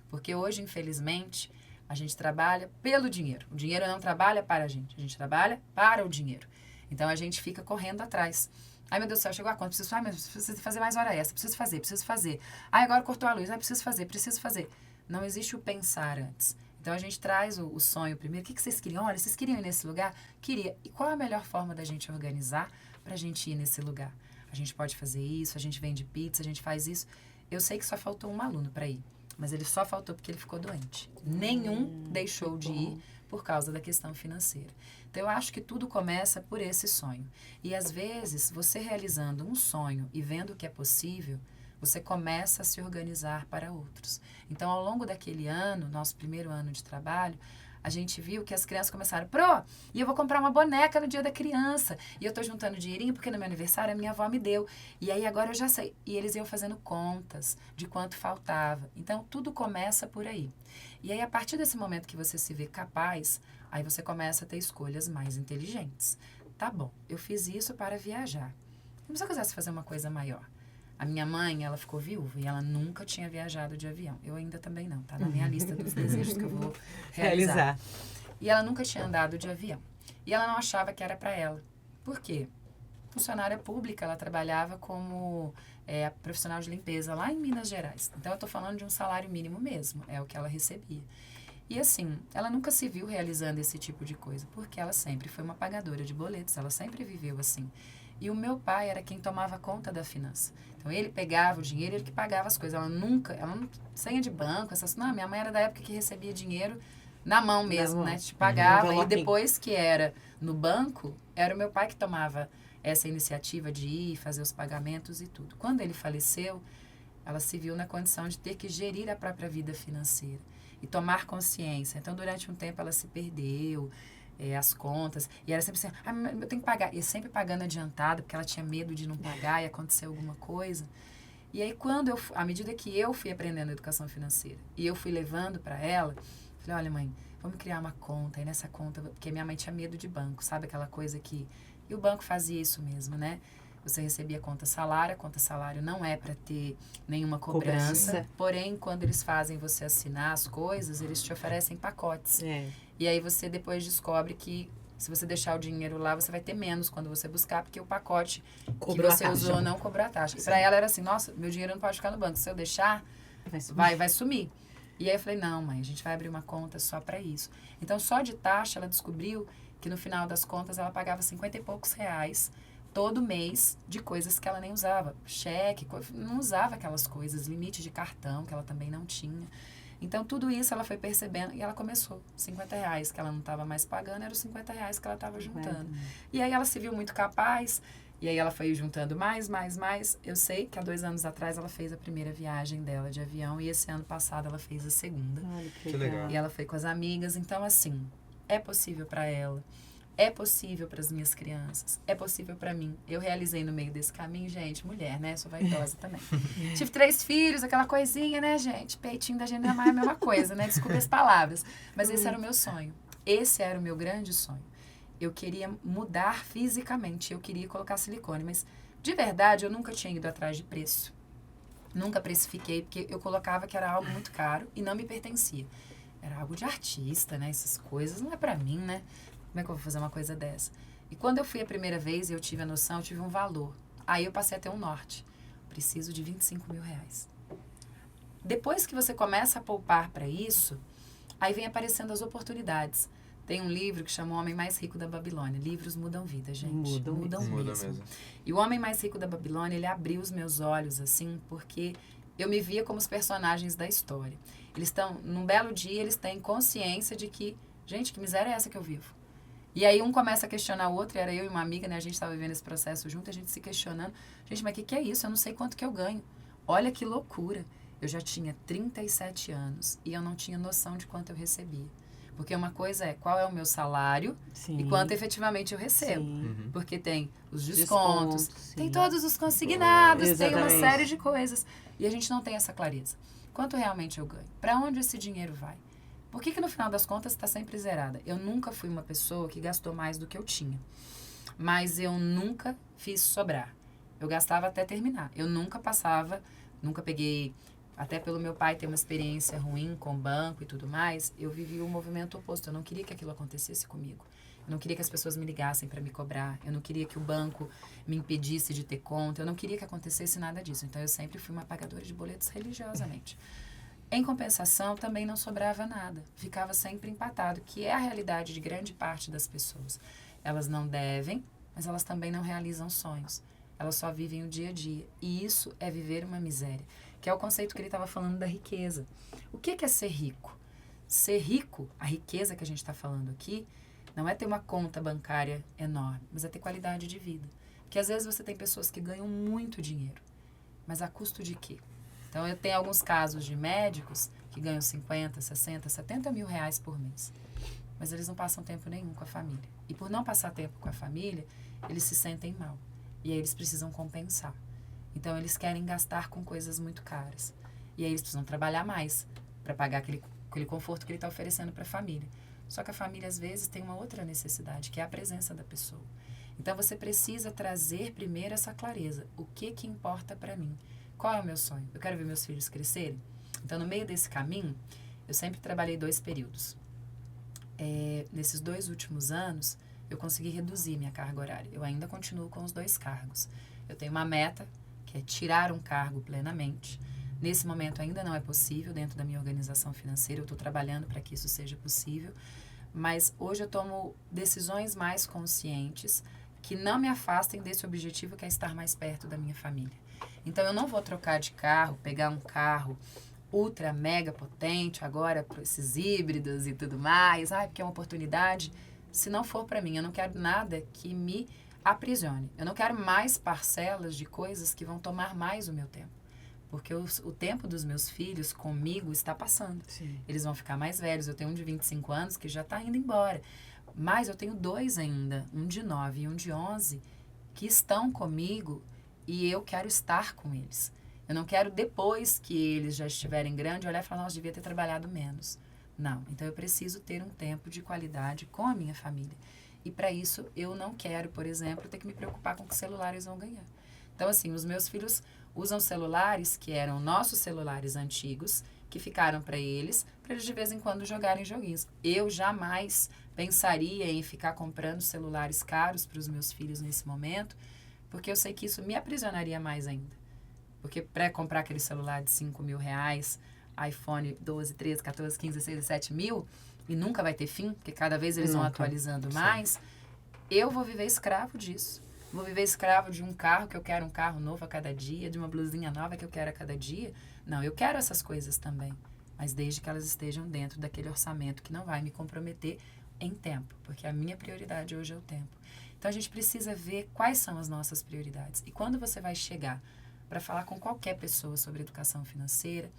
Porque hoje, infelizmente, a gente trabalha pelo dinheiro. O dinheiro não trabalha para a gente trabalha para o dinheiro. Então, a gente fica correndo atrás. Ai, meu Deus do céu, chegou a conta, preciso fazer mais hora extra, preciso fazer. Ai, agora cortou a luz, ai, preciso fazer. Não existe o pensar antes. Então, a gente traz o sonho primeiro. O que vocês queriam? Olha, vocês queriam ir nesse lugar? Queria. E qual a melhor forma da gente organizar para a gente ir nesse lugar? A gente pode fazer isso, a gente vende pizza, a gente faz isso. Eu sei que só faltou um aluno para ir, mas ele só faltou porque ele ficou doente. Nenhum deixou de ir por causa da questão financeira. Então, eu acho que tudo começa por esse sonho. E, às vezes, você realizando um sonho e vendo o que é possível, você começa a se organizar para outros. Então, ao longo daquele ano, nosso primeiro ano de trabalho, a gente viu que as crianças começaram, e eu vou comprar uma boneca no dia da criança. E eu tô juntando dinheirinho porque no meu aniversário a minha avó me deu. E aí agora eu já sei. E eles iam fazendo contas de quanto faltava. Então, tudo começa por aí. E aí, a partir desse momento que você se vê capaz, aí você começa a ter escolhas mais inteligentes. Tá bom, eu fiz isso para viajar. E se eu quisesse fazer uma coisa maior? A minha mãe, ela ficou viúva e ela nunca tinha viajado de avião. Eu ainda também não, tá na minha lista dos desejos que eu vou realizar. E ela nunca tinha andado de avião. E ela não achava que era para ela. Por quê? Funcionária pública, ela trabalhava como profissional de limpeza lá em Minas Gerais. Então, eu tô falando de um salário mínimo mesmo, é o que ela recebia. E assim, ela nunca se viu realizando esse tipo de coisa, porque ela sempre foi uma pagadora de boletos, ela sempre viveu assim. E o meu pai era quem tomava conta da finança. Então, ele pegava o dinheiro, ele que pagava as coisas. Ela não senha de banco, não, minha mãe era da época que recebia dinheiro na mão mesmo, né? Te pagava. E depois que era no banco, era o meu pai que tomava essa iniciativa de ir, fazer os pagamentos e tudo. Quando ele faleceu, ela se viu na condição de ter que gerir a própria vida financeira e tomar consciência. Então, durante um tempo, ela se perdeu, as contas, e era sempre assim, eu tenho que pagar. E sempre pagando adiantado, porque ela tinha medo de não pagar e acontecer alguma coisa. E aí, à medida que eu fui aprendendo educação financeira e eu fui levando para ela, falei, olha, mãe, vamos criar uma conta. E nessa conta, porque minha mãe tinha medo de banco, sabe aquela coisa que... E o banco fazia isso mesmo, né? Você recebia conta salário não é para ter nenhuma cobrança. Porém, quando eles fazem você assinar as coisas, eles te oferecem pacotes. E aí você depois descobre que se você deixar o dinheiro lá, você vai ter menos quando você buscar, porque o pacote que você usou não cobrou a taxa. E para ela era assim, nossa, meu dinheiro não pode ficar no banco. Se eu deixar, vai sumir. E aí eu falei, não, mãe, a gente vai abrir uma conta só para isso. Então, só de taxa, ela descobriu que no final das contas ela pagava 50 e poucos reais todo mês de coisas que ela nem usava. Cheque, não usava aquelas coisas, limite de cartão que ela também não tinha. Então, tudo isso ela foi percebendo e ela começou. 50 reais que ela não estava mais pagando, eram os 50 reais que ela estava juntando. E aí ela se viu muito capaz, e aí ela foi juntando mais. Eu sei que há 2 anos atrás ela fez a primeira viagem dela de avião e esse ano passado ela fez a segunda. Que legal. E ela foi com as amigas. Então, assim, é possível para ela. É possível para as minhas crianças, é possível para mim. Eu realizei no meio desse caminho, gente, mulher, né? Sou vaidosa também. Tive 3 filhos, aquela coisinha, né, gente? Peitinho da gente não é a mesma coisa, né? Desculpe as palavras. Mas esse era o meu sonho. Esse era o meu grande sonho. Eu queria mudar fisicamente, eu queria colocar silicone, mas de verdade eu nunca tinha ido atrás de preço. Nunca precifiquei, porque eu colocava que era algo muito caro e não me pertencia. Era algo de artista, né? Essas coisas não é pra mim, né? Como é que eu vou fazer uma coisa dessa? E quando eu fui a primeira vez e eu tive a noção, eu tive um valor. Aí eu passei a ter um norte. Preciso de 25 mil reais. Depois que você começa a poupar para isso, aí vem aparecendo as oportunidades. Tem um livro que chama O Homem Mais Rico da Babilônia. Livros mudam vida, gente. Mudam mesmo. E O Homem Mais Rico da Babilônia, ele abriu os meus olhos, assim, porque eu me via como os personagens da história. Eles estão, num belo dia, eles têm consciência de que, gente, que miséria é essa que eu vivo? E aí um começa a questionar o outro, era eu e uma amiga, né? A gente estava vivendo esse processo junto, a gente se questionando. Gente, mas o que é isso? Eu não sei quanto que eu ganho. Olha que loucura. Eu já tinha 37 anos e eu não tinha noção de quanto eu recebia. Porque uma coisa é qual é o meu salário e quanto efetivamente eu recebo. Porque tem os descontos, tem todos os consignados, tem uma série de coisas. E a gente não tem essa clareza. Quanto realmente eu ganho? Para onde esse dinheiro vai? Por que no final das contas está sempre zerada? Eu nunca fui uma pessoa que gastou mais do que eu tinha. Mas eu nunca fiz sobrar. Eu gastava até terminar. Eu nunca passava, nunca peguei... Até pelo meu pai ter uma experiência ruim com banco e tudo mais, eu vivi o movimento oposto. Eu não queria que aquilo acontecesse comigo. Eu não queria que as pessoas me ligassem para me cobrar. Eu não queria que o banco me impedisse de ter conta. Eu não queria que acontecesse nada disso. Então, eu sempre fui uma pagadora de boletos religiosamente. Em compensação, também não sobrava nada. Ficava sempre empatado, que é a realidade de grande parte das pessoas. Elas não devem, mas elas também não realizam sonhos. Elas só vivem o dia a dia. E isso é viver uma miséria. Que é o conceito que ele estava falando da riqueza. O que é ser rico? Ser rico, a riqueza que a gente está falando aqui, não é ter uma conta bancária enorme, mas é ter qualidade de vida. Porque às vezes você tem pessoas que ganham muito dinheiro, mas a custo de quê? Então, eu tenho alguns casos de médicos que ganham 50, 60, 70 mil reais por mês. Mas eles não passam tempo nenhum com a família. E por não passar tempo com a família, eles se sentem mal. E aí eles precisam compensar. Então, eles querem gastar com coisas muito caras. E aí eles precisam trabalhar mais para pagar aquele conforto que ele está oferecendo para a família. Só que a família, às vezes, tem uma outra necessidade, que é a presença da pessoa. Então, você precisa trazer primeiro essa clareza. O que importa para mim? Qual é o meu sonho? Eu quero ver meus filhos crescerem? Então, no meio desse caminho, eu sempre trabalhei 2 períodos. Nesses 2 últimos anos, eu consegui reduzir minha carga horária. Eu ainda continuo com os 2 cargos. Eu tenho uma meta, que é tirar um cargo plenamente. Nesse momento ainda não é possível dentro da minha organização financeira. Eu estou trabalhando para que isso seja possível. Mas hoje eu tomo decisões mais conscientes que não me afastem desse objetivo, que é estar mais perto da minha família. Então, eu não vou trocar de carro, pegar um carro ultra, mega potente agora para esses híbridos e tudo mais. Porque é uma oportunidade. Se não for para mim, eu não quero nada que me aprisione. Eu não quero mais parcelas de coisas que vão tomar mais o meu tempo. Porque o tempo dos meus filhos comigo está passando. Sim. Eles vão ficar mais velhos. Eu tenho um de 25 anos que já está indo embora. Mas eu tenho 2 ainda, um de 9 e um de 11, que estão comigo e eu quero estar com eles. Eu não quero, depois que eles já estiverem grandes, olhar e falar, nossa, devia ter trabalhado menos. Não. Então, eu preciso ter um tempo de qualidade com a minha família. E, para isso, eu não quero, por exemplo, ter que me preocupar com que celulares vão ganhar. Então, assim, os meus filhos usam celulares que eram nossos celulares antigos, que ficaram para eles de vez em quando jogarem joguinhos. Eu jamais pensaria em ficar comprando celulares caros para os meus filhos nesse momento, porque eu sei que isso me aprisionaria mais ainda. Porque para comprar aquele celular de 5 mil reais, iPhone 12, 13, 14, 15, 16, 17 mil, e nunca vai ter fim, porque cada vez eles vão atualizando mais, eu vou viver escravo disso. Vou viver escravo de um carro, que eu quero um carro novo a cada dia, de uma blusinha nova que eu quero a cada dia. Não, eu quero essas coisas também, mas desde que elas estejam dentro daquele orçamento que não vai me comprometer em tempo, porque a minha prioridade hoje é o tempo. Então, a gente precisa ver quais são as nossas prioridades. E quando você vai chegar para falar com qualquer pessoa sobre educação financeira,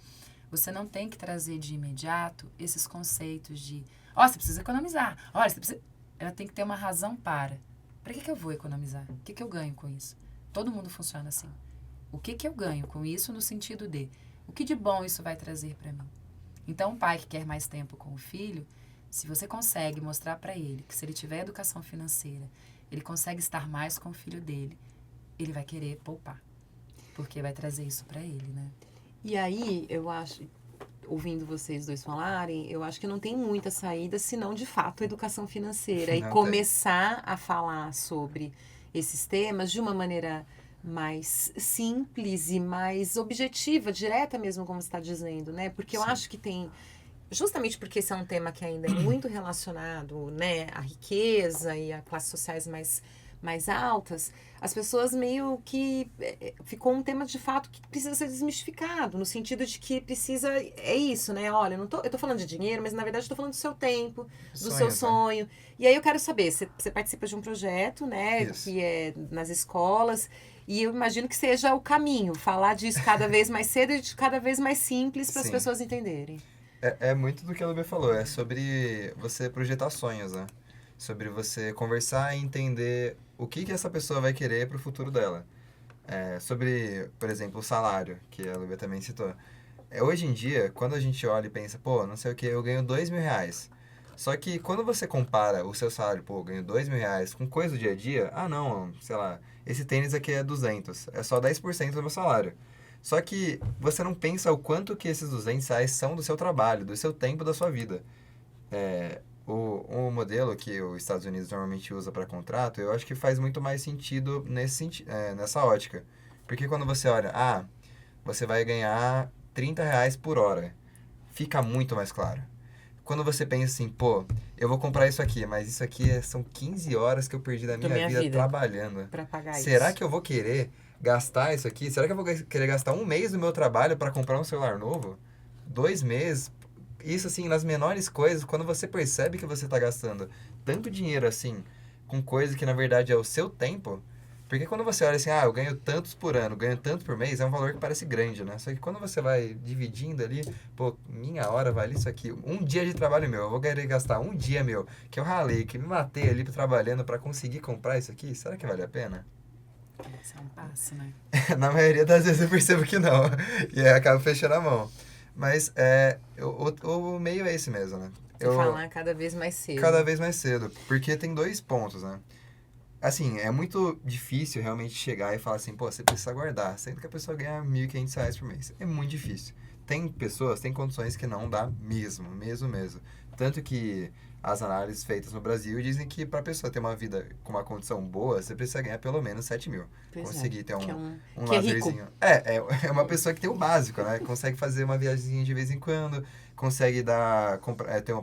você não tem que trazer de imediato esses conceitos de, você precisa economizar, você precisa... Ela tem que ter uma razão para que eu vou economizar? O que eu ganho com isso? Todo mundo funciona assim. O que eu ganho com isso no sentido de, o que de bom isso vai trazer para mim? Então, um pai que quer mais tempo com o filho, se você consegue mostrar para ele que se ele tiver educação financeira, ele consegue estar mais com o filho dele, ele vai querer poupar. porque vai trazer isso para ele, né? E aí, eu acho, ouvindo vocês dois falarem, eu acho que não tem muita saída, senão, de fato, a educação financeira. E Não começar a falar sobre esses temas de uma maneira mais simples e mais objetiva, direta mesmo, como você está dizendo, né? Porque eu Sim. acho que tem... Justamente porque esse é um tema que ainda é muito relacionado, né, à riqueza e a classes sociais mais altas, as pessoas meio que ficou um tema de fato que precisa ser desmistificado, no sentido de que precisa, é isso, né? Olha, eu tô falando de dinheiro, mas na verdade eu tô falando do seu tempo, do seu Sonhos, né? sonho. E aí eu quero saber, você participa de um projeto, né, Isso. que é nas escolas, e eu imagino que seja o caminho, falar disso cada vez mais cedo e de cada vez mais simples para as Sim. pessoas entenderem. É muito do que a Lubia falou, é sobre você projetar sonhos, né? Sobre você conversar e entender o que essa pessoa vai querer pro futuro dela. Sobre, por exemplo, o salário, que a Lubia também citou. Hoje em dia, quando a gente olha e pensa, pô, não sei o que, eu ganho R$2.000. Só que quando você compara o seu salário, pô, eu ganho R$2.000 com coisa do dia a dia, não, sei lá, esse tênis aqui é 200, é só 10% do meu salário. Só que você não pensa o quanto que esses R$200 são do seu trabalho, do seu tempo, da sua vida. O modelo que os Estados Unidos normalmente usa para contrato, eu acho que faz muito mais sentido nessa ótica. Porque quando você olha, você vai ganhar R$30 por hora, fica muito mais claro. Quando você pensa assim, pô, eu vou comprar isso aqui, mas isso aqui são 15 horas que eu perdi da minha vida trabalhando. Para pagar Será isso. que eu vou querer gastar isso aqui? Será que eu vou querer gastar um mês do meu trabalho para comprar um celular novo? 2 meses? Isso, assim, nas menores coisas, quando você percebe que você está gastando tanto dinheiro, assim, com coisa que, na verdade, é o seu tempo... Porque quando você olha assim, eu ganho tantos por ano, ganho tanto por mês, é um valor que parece grande, né? Só que quando você vai dividindo ali, pô, minha hora vale isso aqui. Um dia de trabalho meu, eu vou querer gastar um dia meu, que eu ralei, que me matei ali trabalhando para conseguir comprar isso aqui, será que vale a pena? Esse é um passo, né? Na maioria das vezes eu percebo que não. E aí acabo fechando a mão. Mas o meio é esse mesmo, né? Falar cada vez mais cedo. Cada vez mais cedo. Porque tem 2 pontos, né? Assim, é muito difícil realmente chegar e falar assim, pô, você precisa guardar, sendo que a pessoa ganha R$1.500 por mês. É muito difícil. Tem pessoas, tem condições que não dá mesmo. Tanto que as análises feitas no Brasil dizem que para a pessoa ter uma vida com uma condição boa, você precisa ganhar pelo menos 7 mil. Conseguir ter um que é rico. lazerzinho. É uma pessoa que tem o básico, né? Consegue fazer uma viagemzinha de vez em quando, consegue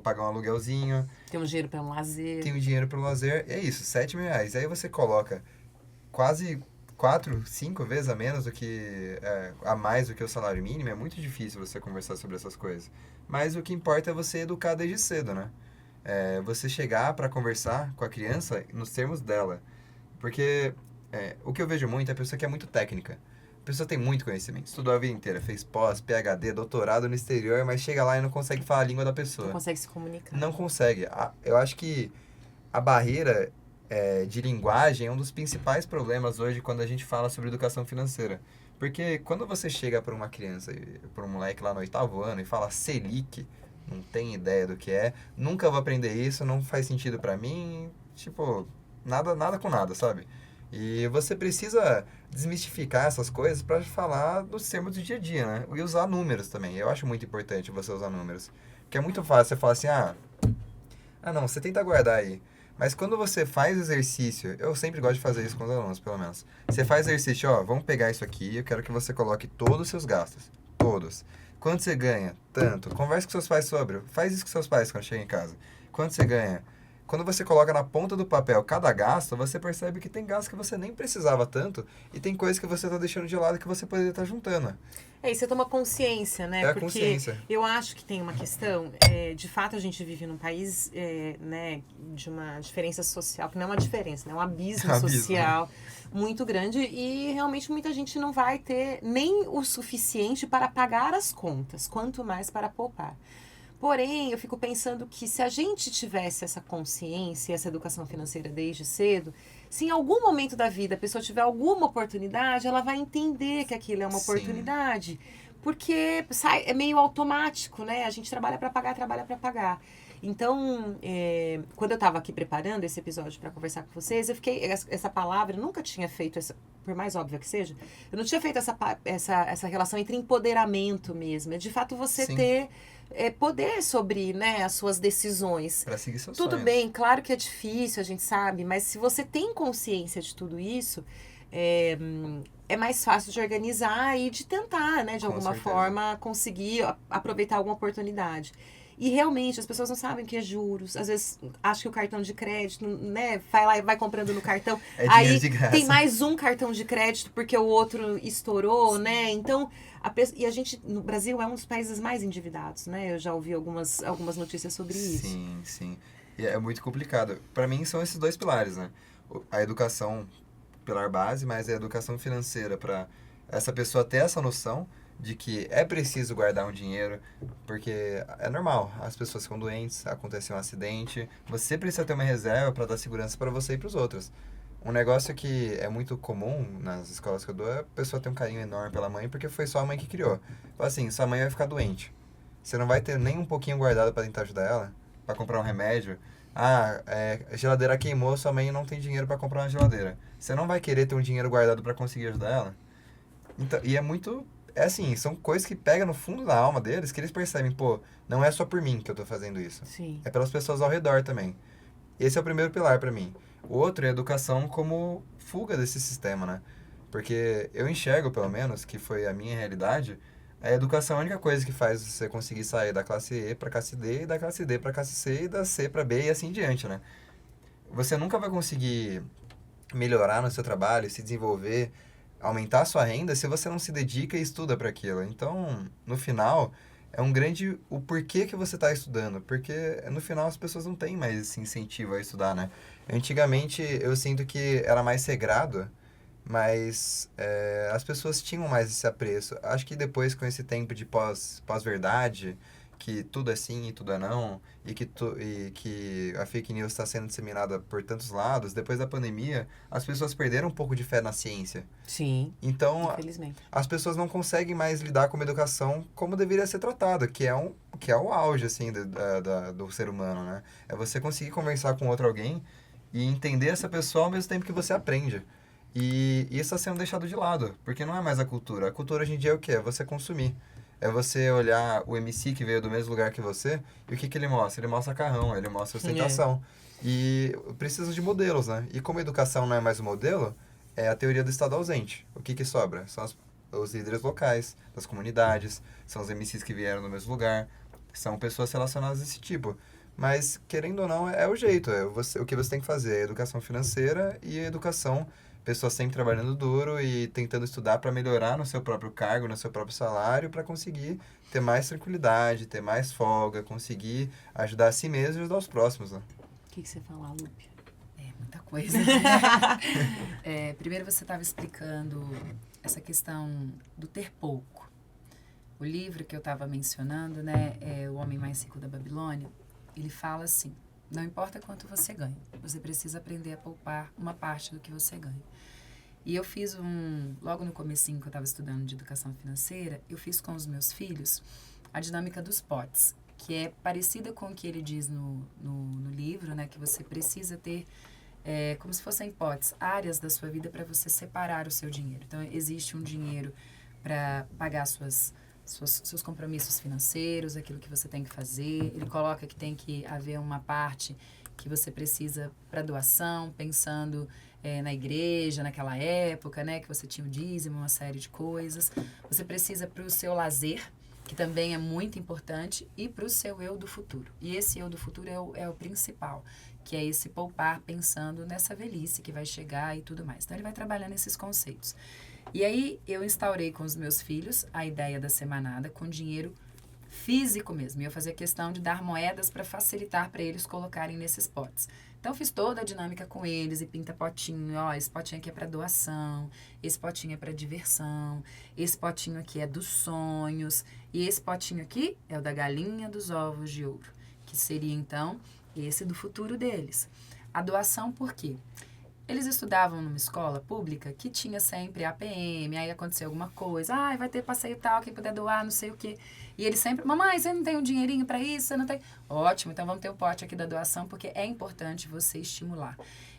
pagar um aluguelzinho. Tem um dinheiro para um lazer. Tem o dinheiro para o lazer, é isso, R$7.000. Aí você coloca quase 4, 5 vezes a menos a mais do que o salário mínimo, é muito difícil você conversar sobre essas coisas. Mas o que importa é você educar desde cedo, né? Você chegar para conversar com a criança nos termos dela. Porque o que eu vejo muito é a pessoa que é muito técnica. A pessoa tem muito conhecimento, estudou a vida inteira, fez pós, PhD, doutorado no exterior, mas chega lá e não consegue falar a língua da pessoa. Não consegue se comunicar. Não consegue. Eu acho que a barreira de linguagem é um dos principais problemas hoje quando a gente fala sobre educação financeira. Porque quando você chega para uma criança, para um moleque lá no 8º ano e fala Selic, não tem ideia do que é, nunca vou aprender isso, não faz sentido para mim, tipo, nada com nada, sabe? E você precisa desmistificar essas coisas para falar dos termos do dia a dia, né? E usar números também. Eu acho muito importante você usar números. Porque é muito fácil você falar assim, não, você tenta guardar aí. Mas quando você faz exercício, eu sempre gosto de fazer isso com os alunos, pelo menos. Você faz exercício, vamos pegar isso aqui, eu quero que você coloque todos os seus gastos. Todos. Quanto você ganha? Tanto. Converse com seus pais sobre. Faz isso com seus pais quando chega em casa. Quanto você ganha? Quando você coloca na ponta do papel cada gasto, você percebe que tem gastos que você nem precisava tanto e tem coisas que você está deixando de lado que você poderia estar juntando. E você toma consciência, né? Porque consciência. Eu acho que tem uma questão, de fato a gente vive num país, né, de uma diferença social, que não é uma diferença, né? É um abismo social muito grande e realmente muita gente não vai ter nem o suficiente para pagar as contas, quanto mais para poupar. Porém, eu fico pensando que se a gente tivesse essa consciência, essa educação financeira desde cedo, se em algum momento da vida a pessoa tiver alguma oportunidade, ela vai entender que aquilo é uma oportunidade. Porque é meio automático, né? A gente trabalha para pagar. Então, quando eu estava aqui preparando esse episódio para conversar com vocês, eu fiquei... Essa palavra, eu nunca tinha feito por mais óbvia que seja, eu não tinha feito essa relação entre empoderamento mesmo. É de fato você Sim. ter poder sobre, né, as suas decisões. Pra seguir seus Tudo sonhos. bem, claro que é difícil, a gente sabe, mas se você tem consciência de tudo isso, é mais fácil de organizar e de tentar, né, de Com alguma certeza. forma, conseguir aproveitar alguma oportunidade. E realmente, as pessoas não sabem o que é juros. Às vezes, acham que o cartão de crédito, né, vai lá e vai comprando no cartão. É Aí dinheiro de graça. tem mais um cartão de crédito porque o outro estourou, né? Então, e a gente, no Brasil, é um dos países mais endividados, né? Eu já ouvi algumas notícias sobre isso. Sim, sim. E é muito complicado. Pra mim, são esses dois pilares, né? A educação, pilar base, mas a educação financeira pra essa pessoa ter essa noção de que é preciso guardar um dinheiro, porque é normal, as pessoas ficam doentes, acontece um acidente, você precisa ter uma reserva para dar segurança para você e para os outros. Um negócio que é muito comum nas escolas que eu dou é a pessoa ter um carinho enorme pela mãe porque foi só a mãe que criou. Fala assim, sua mãe vai ficar doente. Você não vai ter nem um pouquinho guardado para tentar ajudar ela, para comprar um remédio. Ah, a geladeira queimou, sua mãe não tem dinheiro para comprar uma geladeira. Você não vai querer ter um dinheiro guardado para conseguir ajudar ela? Então, e é muito... É assim, são coisas que pegam no fundo da alma deles, que eles percebem, pô, não é só por mim que eu tô fazendo isso. Sim. É pelas pessoas ao redor também. Esse é o primeiro pilar pra mim. O outro é a educação como fuga desse sistema, né? Porque eu enxergo, pelo menos, que foi a minha realidade, a educação é a única coisa que faz você conseguir sair da classe E pra classe D, e da classe D pra classe C, e da C pra B, e assim em diante, né? Você nunca vai conseguir melhorar no seu trabalho, se desenvolver, aumentar a sua renda se você não se dedica e estuda para aquilo. Então, no final, é um grande o porquê que você está estudando, porque no final as pessoas não têm mais esse incentivo a estudar, né? Antigamente eu sinto que era mais regrado, mas as pessoas tinham mais esse apreço. Acho que depois com esse tempo de pós-verdade, que tudo é sim e tudo é não, e que a fake news está sendo disseminada por tantos lados, depois da pandemia, as pessoas perderam um pouco de fé na ciência. Sim, Então, infelizmente. as pessoas não conseguem mais lidar com uma educação como deveria ser tratada, que é o auge, assim, do ser humano, né? É você conseguir conversar com alguém e entender essa pessoa ao mesmo tempo que você aprende. E isso está sendo deixado de lado, porque não é mais a cultura. A cultura hoje em dia é o quê? É você consumir. É você olhar o MC que veio do mesmo lugar que você e o que ele mostra? Ele mostra carrão, ele mostra ostentação. E precisa de modelos, né? E como a educação não é mais o modelo, é a teoria do estado ausente. O que sobra? São os líderes locais, das comunidades, são os MCs que vieram do mesmo lugar, são pessoas relacionadas desse tipo. Mas, querendo ou não, é o jeito. O que você tem que fazer é a educação financeira e a educação, pessoas sempre trabalhando duro e tentando estudar para melhorar no seu próprio cargo, no seu próprio salário, para conseguir ter mais tranquilidade, ter mais folga, conseguir ajudar a si mesmo e ajudar os próximos, né? O que você fala, Lupe? Muita coisa. Primeiro você estava explicando essa questão do ter pouco. O livro que eu estava mencionando, né, é O Homem Mais Rico da Babilônia, ele fala assim, não importa quanto você ganha, você precisa aprender a poupar uma parte do que você ganha. E eu fiz logo no comecinho que eu estava estudando de educação financeira, eu fiz com os meus filhos a dinâmica dos potes, que é parecida com o que ele diz no livro, né, que você precisa ter como se fossem potes, áreas da sua vida para você separar o seu dinheiro. Então, existe um dinheiro para pagar seus compromissos financeiros, aquilo que você tem que fazer. Ele coloca que tem que haver uma parte que você precisa para doação, pensando na igreja, naquela época, né, que você tinha o dízimo, uma série de coisas. Você precisa para o seu lazer, que também é muito importante, e para o seu eu do futuro. E esse eu do futuro é o principal, que é esse poupar pensando nessa velhice que vai chegar e tudo mais. Então, ele vai trabalhando esses conceitos. E aí, eu instaurei com os meus filhos a ideia da semanada com dinheiro físico mesmo. E eu fazia questão de dar moedas para facilitar para eles colocarem nesses potes. Então, eu fiz toda a dinâmica com eles e pinta potinho. Ó, esse potinho aqui é para doação, esse potinho é para diversão, esse potinho aqui é dos sonhos, e esse potinho aqui é o da galinha dos ovos de ouro, que seria, então, esse do futuro deles. A doação, por quê? Eles estudavam numa escola pública que tinha sempre APM, aí aconteceu alguma coisa, vai ter passeio tal, quem puder doar, não sei o quê. E eles sempre, mamãe, você não tem um dinheirinho para isso? Você não tem? Ótimo, então vamos ter o pote aqui da doação, porque é importante você estimular.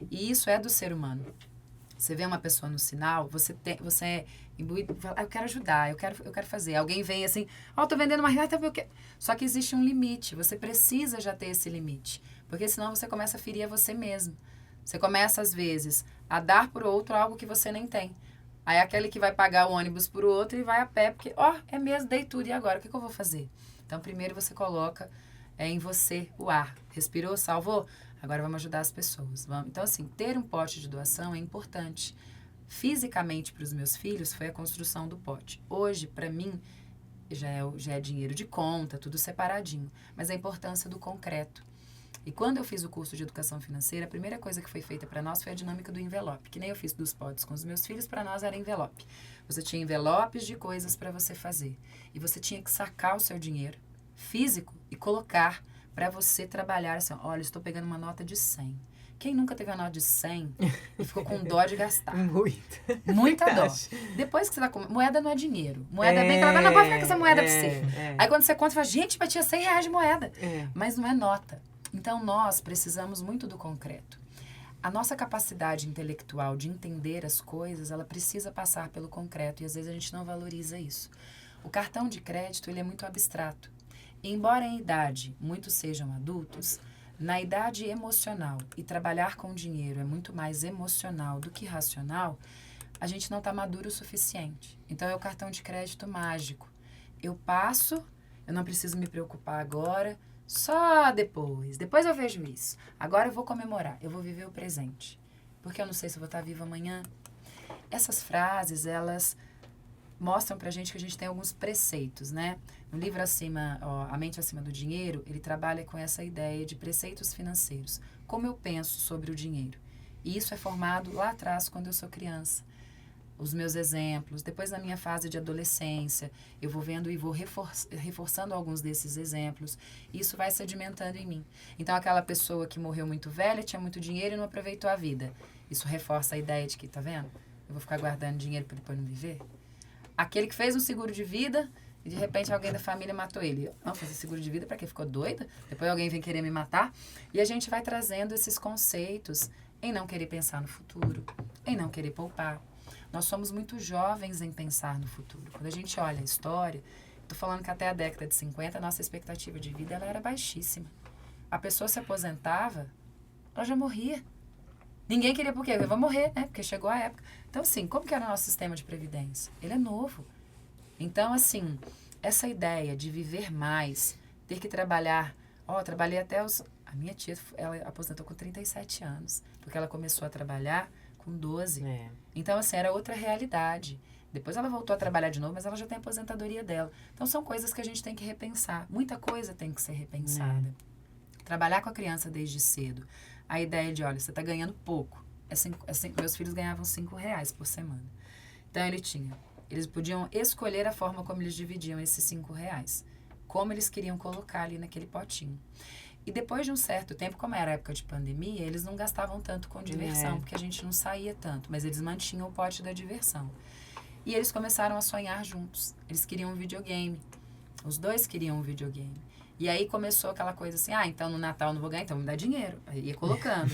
E isso é do ser humano. Você vê uma pessoa no sinal, você imbuído, fala, eu quero ajudar, eu quero fazer. Alguém vem assim, eu tô vendendo uma reta, eu quero. Só que existe um limite, você precisa já ter esse limite. Porque senão você começa a ferir a você mesmo. Você começa, às vezes, a dar pro outro algo que você nem tem. Aí aquele que vai pagar o ônibus pro outro e vai a pé, porque, é mesmo, dei tudo, e agora? O que eu vou fazer? Então, primeiro você coloca em você o ar. Respirou, salvou? Agora vamos ajudar as pessoas. Então, assim, ter um pote de doação é importante. Fisicamente, para os meus filhos, foi a construção do pote. Hoje, para mim, já é dinheiro de conta, tudo separadinho. Mas a importância do concreto. E quando eu fiz o curso de educação financeira, a primeira coisa que foi feita para nós foi a dinâmica do envelope. Que nem eu fiz dos potes com os meus filhos, para nós era envelope. Você tinha envelopes de coisas para você fazer. E você tinha que sacar o seu dinheiro físico e colocar para você trabalhar assim, olha, estou pegando uma nota de 100. Quem nunca teve uma nota de 100 e ficou com dó de gastar? Muita dó. Depois que você dá com... Moeda não é dinheiro. Moeda é bem que ela não pode ficar com essa moeda pra você. Aí quando você conta, você fala, gente, mas tinha R$100 de moeda. Mas não é nota. Então nós precisamos muito do concreto. A nossa capacidade intelectual de entender as coisas, ela precisa passar pelo concreto e às vezes a gente não valoriza isso. O cartão de crédito, ele é muito abstrato. Embora em idade muitos sejam adultos, na idade emocional, e trabalhar com dinheiro é muito mais emocional do que racional, a gente não está maduro o suficiente. Então é o cartão de crédito mágico. Eu passo, eu não preciso me preocupar agora, só depois. Depois eu vejo isso. Agora eu vou comemorar, eu vou viver o presente. Porque eu não sei se eu vou estar viva amanhã. Essas frases, elas mostram pra gente que a gente tem alguns preceitos, né? No livro A Mente Acima do Dinheiro, ele trabalha com essa ideia de preceitos financeiros. Como eu penso sobre o dinheiro. E isso é formado lá atrás, quando eu sou criança. Os meus exemplos, depois na minha fase de adolescência, eu vou vendo e vou reforçando alguns desses exemplos. E isso vai sedimentando em mim. Então, aquela pessoa que morreu muito velha, tinha muito dinheiro e não aproveitou a vida. Isso reforça a ideia de que, tá vendo? Eu vou ficar guardando dinheiro para depois não viver? Aquele que fez um seguro de vida e de repente alguém da família matou ele. Não, fazer seguro de vida para quê? Ficou doida? Depois alguém vem querer me matar? E a gente vai trazendo esses conceitos em não querer pensar no futuro, em não querer poupar. Nós somos muito jovens em pensar no futuro. Quando a gente olha a história, estou falando que até a década de 50, a nossa expectativa de vida ela era baixíssima. A pessoa se aposentava, ela já morria. Ninguém queria por quê? Eu vou morrer, né? Porque chegou a época. Então, assim, como que era o nosso sistema de previdência? Ele é novo. Então, assim, essa ideia de viver mais, ter que trabalhar... trabalhei até os... A minha tia, ela aposentou com 37 anos. Porque ela começou a trabalhar com 12. Então, assim, era outra realidade. Depois ela voltou a trabalhar de novo, mas ela já tem a aposentadoria dela. Então, são coisas que a gente tem que repensar. Muita coisa tem que ser repensada. Trabalhar com a criança desde cedo. A ideia de, olha, você está ganhando pouco. Meus filhos ganhavam R$5 por semana. Então, eles podiam escolher a forma como eles dividiam esses R$5. Como eles queriam colocar ali naquele potinho. E depois de um certo tempo, como era a época de pandemia, eles não gastavam tanto com diversão, porque a gente não saía tanto. Mas eles mantinham o pote da diversão. E eles começaram a sonhar juntos. Eles queriam um videogame. Os dois queriam um videogame. E aí começou aquela coisa assim, então no Natal não vou ganhar, então me dá dinheiro. Aí ia colocando,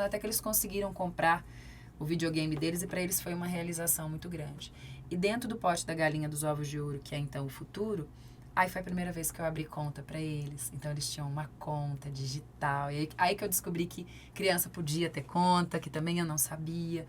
até que eles conseguiram comprar o videogame deles e para eles foi uma realização muito grande. E dentro do pote da galinha dos ovos de ouro, que é então o futuro, aí foi a primeira vez que eu abri conta para eles. Então eles tinham uma conta digital. E aí que eu descobri que criança podia ter conta, que também eu não sabia.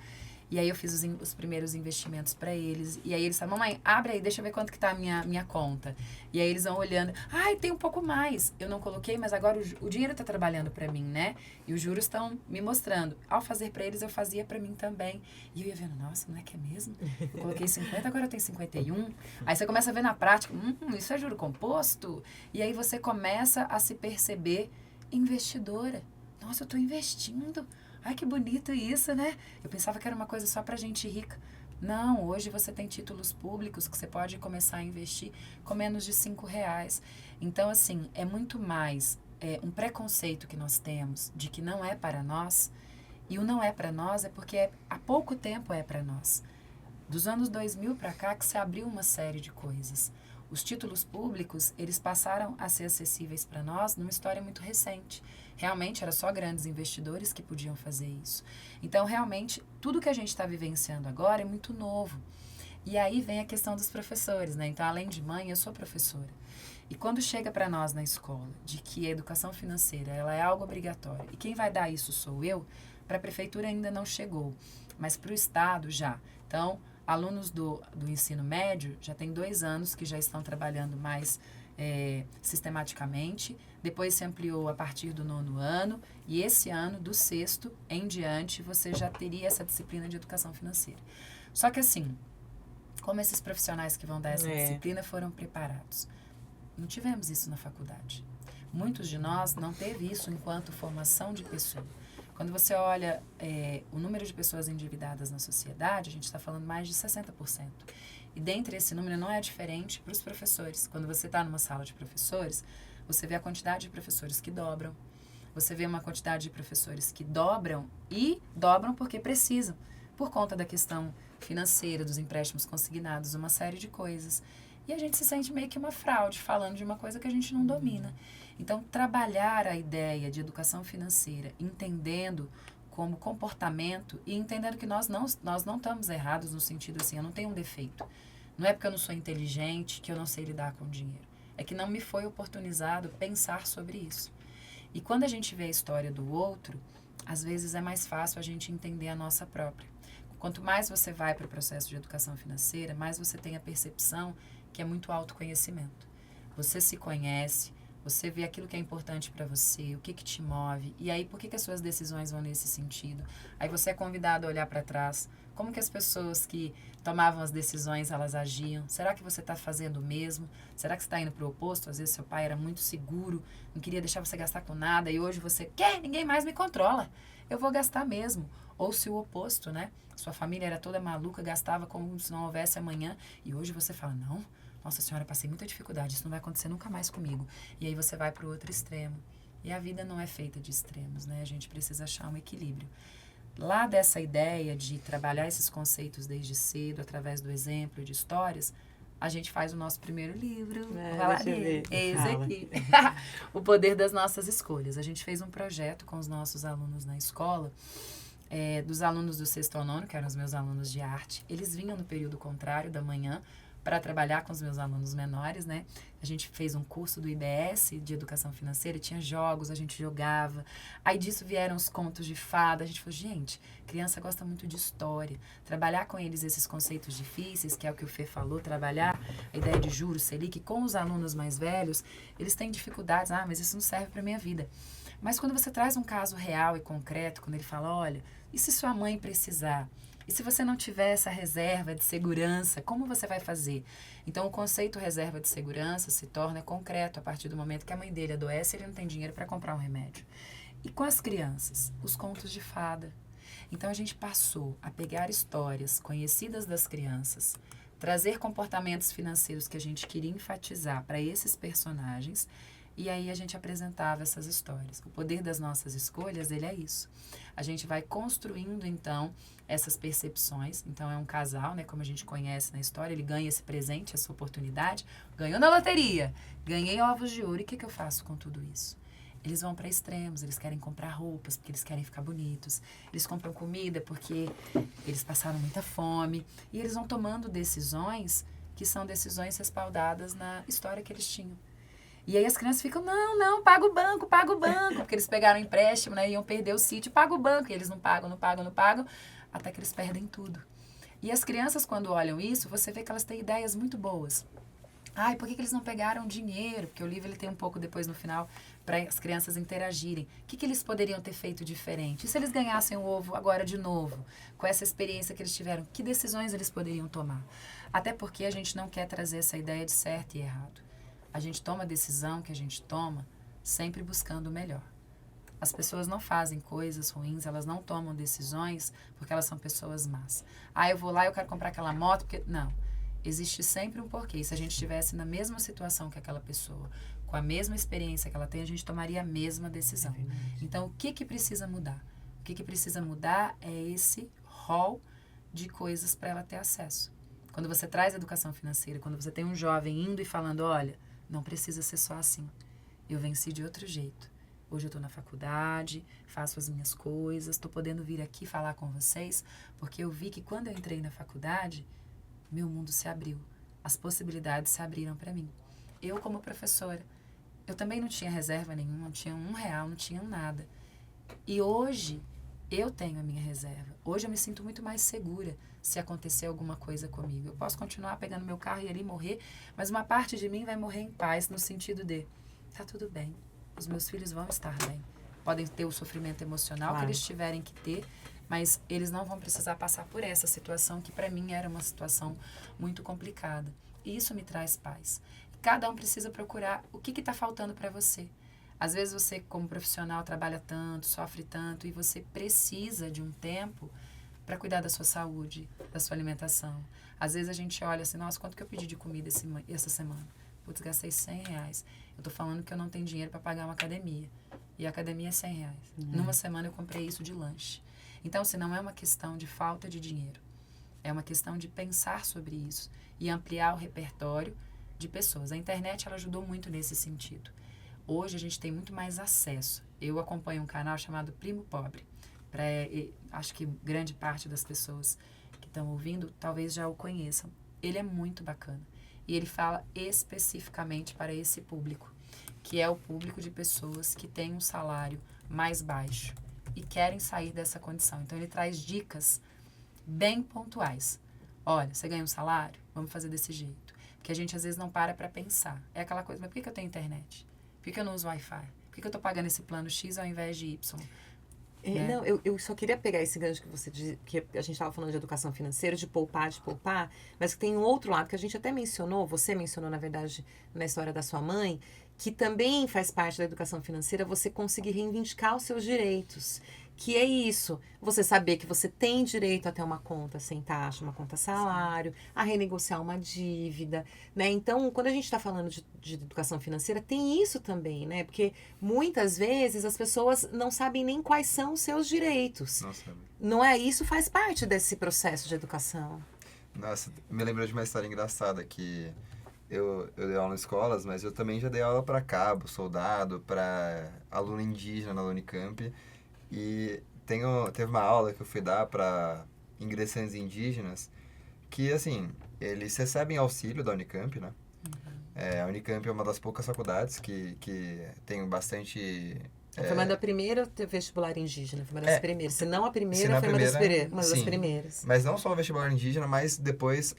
E aí eu fiz os primeiros investimentos para eles. E aí eles falam, mamãe, abre aí, deixa eu ver quanto que tá a minha conta. E aí eles vão olhando, tem um pouco mais. Eu não coloquei, mas agora o dinheiro tá trabalhando para mim, né? E os juros estão me mostrando. Ao fazer para eles, eu fazia para mim também. E eu ia vendo, nossa, não é que é mesmo? Eu coloquei 50, agora eu tenho 51. Aí você começa a ver na prática, isso é juro composto? E aí você começa a se perceber investidora. Nossa, eu tô investindo. Ai, que bonito isso, né? Eu pensava que era uma coisa só pra gente rica. Não, hoje você tem títulos públicos que você pode começar a investir com menos de R$5. Então, assim, é muito mais um preconceito que nós temos de que não é para nós. E o não é para nós é porque há pouco tempo é para nós. Dos anos 2000 para cá que se abriu uma série de coisas. Os títulos públicos, eles passaram a ser acessíveis para nós numa história muito recente. Realmente, era só grandes investidores que podiam fazer isso. Então, realmente, tudo que a gente está vivenciando agora é muito novo. E aí vem a questão dos professores, né? Então, além de mãe, eu sou professora. E quando chega para nós na escola de que a educação financeira ela é algo obrigatório e quem vai dar isso sou eu, para a prefeitura ainda não chegou, mas para o Estado já. Então, alunos do ensino médio já tem 2 anos que já estão trabalhando mais sistematicamente, depois se ampliou a partir do 9º ano e esse ano, do 6º em diante, você já teria essa disciplina de educação financeira. Só que assim, como esses profissionais que vão dar essa disciplina foram preparados? Não tivemos isso na faculdade. Muitos de nós não teve isso enquanto formação de pessoa. Quando você olha o número de pessoas endividadas na sociedade, a gente está falando mais de 60%. E dentre esse número não é diferente para os professores. Quando você está numa sala de professores, você vê a quantidade de professores que dobram. Você vê uma quantidade de professores que dobram e dobram porque precisam, por conta da questão financeira, dos empréstimos consignados, uma série de coisas. E a gente se sente meio que uma fraude, falando de uma coisa que a gente não domina. Então, trabalhar a ideia de educação financeira, entendendo como comportamento e entendendo que nós não estamos errados no sentido assim, eu não tenho um defeito. Não é porque eu não sou inteligente que eu não sei lidar com o dinheiro. É que não me foi oportunizado pensar sobre isso. E quando a gente vê a história do outro, às vezes é mais fácil a gente entender a nossa própria. Quanto mais você vai para o processo de educação financeira, mais você tem a percepção que é muito autoconhecimento. Você se conhece, você vê aquilo que é importante para você, o que te move, e aí por que as suas decisões vão nesse sentido. Aí você é convidado a olhar para trás, como que as pessoas que tomavam as decisões, elas agiam. Será que você está fazendo o mesmo? Será que você está indo para o oposto? Às vezes seu pai era muito seguro, não queria deixar você gastar com nada, e hoje você quer, ninguém mais me controla, eu vou gastar mesmo. Ou se o oposto, né? Sua família era toda maluca, gastava como se não houvesse amanhã, e hoje você fala, não, nossa senhora, passei muita dificuldade, isso não vai acontecer nunca mais comigo. E aí você vai para o outro extremo. E a vida não é feita de extremos, né? A gente precisa achar um equilíbrio. Lá dessa ideia de trabalhar esses conceitos desde cedo, através do exemplo e de histórias, a gente faz o nosso primeiro livro. Vou falar dele. Esse aqui. O Poder das Nossas Escolhas. A gente fez um projeto com os nossos alunos na escola, dos alunos do 6º ao 9º, que eram os meus alunos de arte. Eles vinham no período contrário da manhã, para trabalhar com os meus alunos menores, né? A gente fez um curso do IBS de educação financeira, tinha jogos, a gente jogava. Aí disso vieram os contos de fada. A gente falou, gente, criança gosta muito de história. Trabalhar com eles esses conceitos difíceis, que é o que o Fê falou, trabalhar a ideia de juros, Selic, com os alunos mais velhos, eles têm dificuldades. Ah, mas isso não serve para minha vida. Mas quando você traz um caso real e concreto, quando ele fala, olha, e se sua mãe precisar? E se você não tiver essa reserva de segurança, como você vai fazer? Então, o conceito reserva de segurança se torna concreto a partir do momento que a mãe dele adoece e ele não tem dinheiro para comprar um remédio. E com as crianças? Os contos de fada. Então, a gente passou a pegar histórias conhecidas das crianças, trazer comportamentos financeiros que a gente queria enfatizar para esses personagens, e aí a gente apresentava essas histórias. O poder das nossas escolhas, ele é isso. A gente vai construindo, então, essas percepções. Então, é um casal, né, como a gente conhece na história, ele ganha esse presente, essa oportunidade, ganhou na loteria, ganhei ovos de ouro, e o que eu faço com tudo isso? Eles vão para extremos, eles querem comprar roupas porque eles querem ficar bonitos, eles compram comida porque eles passaram muita fome, e eles vão tomando decisões que são decisões respaldadas na história que eles tinham. E aí as crianças ficam, não, paga o banco, porque eles pegaram empréstimo, né, iam perder o sítio, paga o banco, e eles não pagam, até que eles perdem tudo. E as crianças, quando olham isso, você vê que elas têm ideias muito boas. Ai, por que eles não pegaram dinheiro? Porque o livro ele tem um pouco depois no final para as crianças interagirem. O que eles poderiam ter feito diferente? E se eles ganhassem o ovo agora de novo, com essa experiência que eles tiveram, que decisões eles poderiam tomar? Até porque a gente não quer trazer essa ideia de certo e errado. A gente toma a decisão que a gente toma sempre buscando o melhor. As pessoas não fazem coisas ruins, elas não tomam decisões porque elas são pessoas más. Ah, eu vou lá e eu quero comprar aquela moto porque... Não. Existe sempre um porquê. E se a gente estivesse na mesma situação que aquela pessoa, com a mesma experiência que ela tem, a gente tomaria a mesma decisão. Então, o que precisa mudar? O que precisa mudar é esse rol de coisas para ela ter acesso. Quando você traz educação financeira, quando você tem um jovem indo e falando, olha, não precisa ser só assim. Eu venci de outro jeito. Hoje eu estou na faculdade, faço as minhas coisas, estou podendo vir aqui falar com vocês, porque eu vi que quando eu entrei na faculdade, meu mundo se abriu. As possibilidades se abriram para mim. Eu, como professora, eu também não tinha reserva nenhuma, não tinha R$1, não tinha nada. E hoje, eu tenho a minha reserva. Hoje eu me sinto muito mais segura se acontecer alguma coisa comigo. Eu posso continuar pegando meu carro e ali morrer, mas uma parte de mim vai morrer em paz, no sentido de, tá tudo bem, os meus filhos vão estar bem. Podem ter o sofrimento emocional que eles tiverem que ter, mas eles não vão precisar passar por essa situação que para mim era uma situação muito complicada. E isso me traz paz. Cada um precisa procurar o que está faltando para você. Às vezes você, como profissional, trabalha tanto, sofre tanto, e você precisa de um tempo para cuidar da sua saúde, da sua alimentação. Às vezes a gente olha assim, nossa, quanto que eu pedi de comida essa semana? Putz, gastei R$100. Eu tô falando que eu não tenho dinheiro para pagar uma academia. E a academia é R$100. Numa semana eu comprei isso de lanche. Então, assim, não é uma questão de falta de dinheiro. É uma questão de pensar sobre isso e ampliar o repertório de pessoas. A internet, ela ajudou muito nesse sentido. Hoje a gente tem muito mais acesso. Eu acompanho um canal chamado Primo Pobre. Acho que grande parte das pessoas que estão ouvindo talvez já o conheçam. Ele é muito bacana. E ele fala especificamente para esse público, que é o público de pessoas que têm um salário mais baixo e querem sair dessa condição. Então, ele traz dicas bem pontuais. Olha, você ganha um salário? Vamos fazer desse jeito. Porque a gente, às vezes, não para pensar. É aquela coisa, mas por que eu tenho internet? Por que eu não uso Wi-Fi? Por que eu estou pagando esse plano X ao invés de Y? Não, eu só queria pegar esse gancho que você disse, que a gente estava falando de educação financeira, de poupar, mas que tem um outro lado que a gente até mencionou, você mencionou, na verdade, na história da sua mãe, que também faz parte da educação financeira, você conseguir reivindicar os seus direitos. Que é isso, você saber que você tem direito a ter uma conta sem taxa, uma conta salário, a renegociar uma dívida, né? Então, quando a gente está falando de educação financeira, tem isso também, né? Porque muitas vezes as pessoas não sabem nem quais são os seus direitos. Nossa, Não é? Isso faz parte desse processo de educação. nossa, me lembrou de uma história engraçada que eu dei aula em escolas, mas eu também já dei aula para cabo, soldado, para aluno indígena na Unicamp. E teve uma aula que eu fui dar para ingressantes indígenas que, assim, eles recebem auxílio da Unicamp, né? A Unicamp é uma das poucas faculdades que tem bastante... Foi uma da primeira vestibular indígena, foi uma das primeiras. Se não a primeira, na foi primeira, uma das sim. primeiras. Mas não só o vestibular indígena, mas depois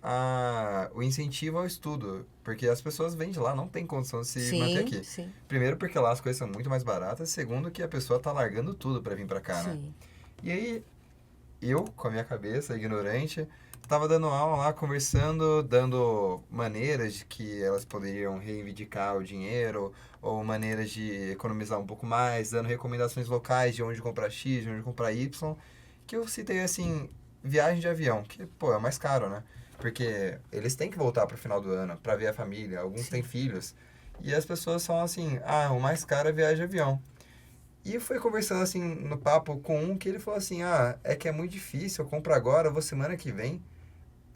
o incentivo ao estudo. Porque as pessoas vêm de lá, não tem condição de se manter aqui. Sim. Primeiro porque lá as coisas são muito mais baratas. Segundo que a pessoa tá largando tudo para vir para cá, né? Sim. E aí, eu, com a minha cabeça ignorante, tava dando aula lá, conversando, dando maneiras de que elas poderiam reivindicar o dinheiro, ou maneiras de economizar um pouco mais, dando recomendações locais de onde comprar X, de onde comprar Y, que eu citei, assim, viagem de avião, que, pô, é mais caro, né? Porque eles têm que voltar pro final do ano para ver a família, alguns têm filhos, e as pessoas são assim, o mais caro é viagem de avião. E eu fui conversando, assim, no papo com um que ele falou assim, é que é muito difícil, eu compro agora, eu vou semana que vem.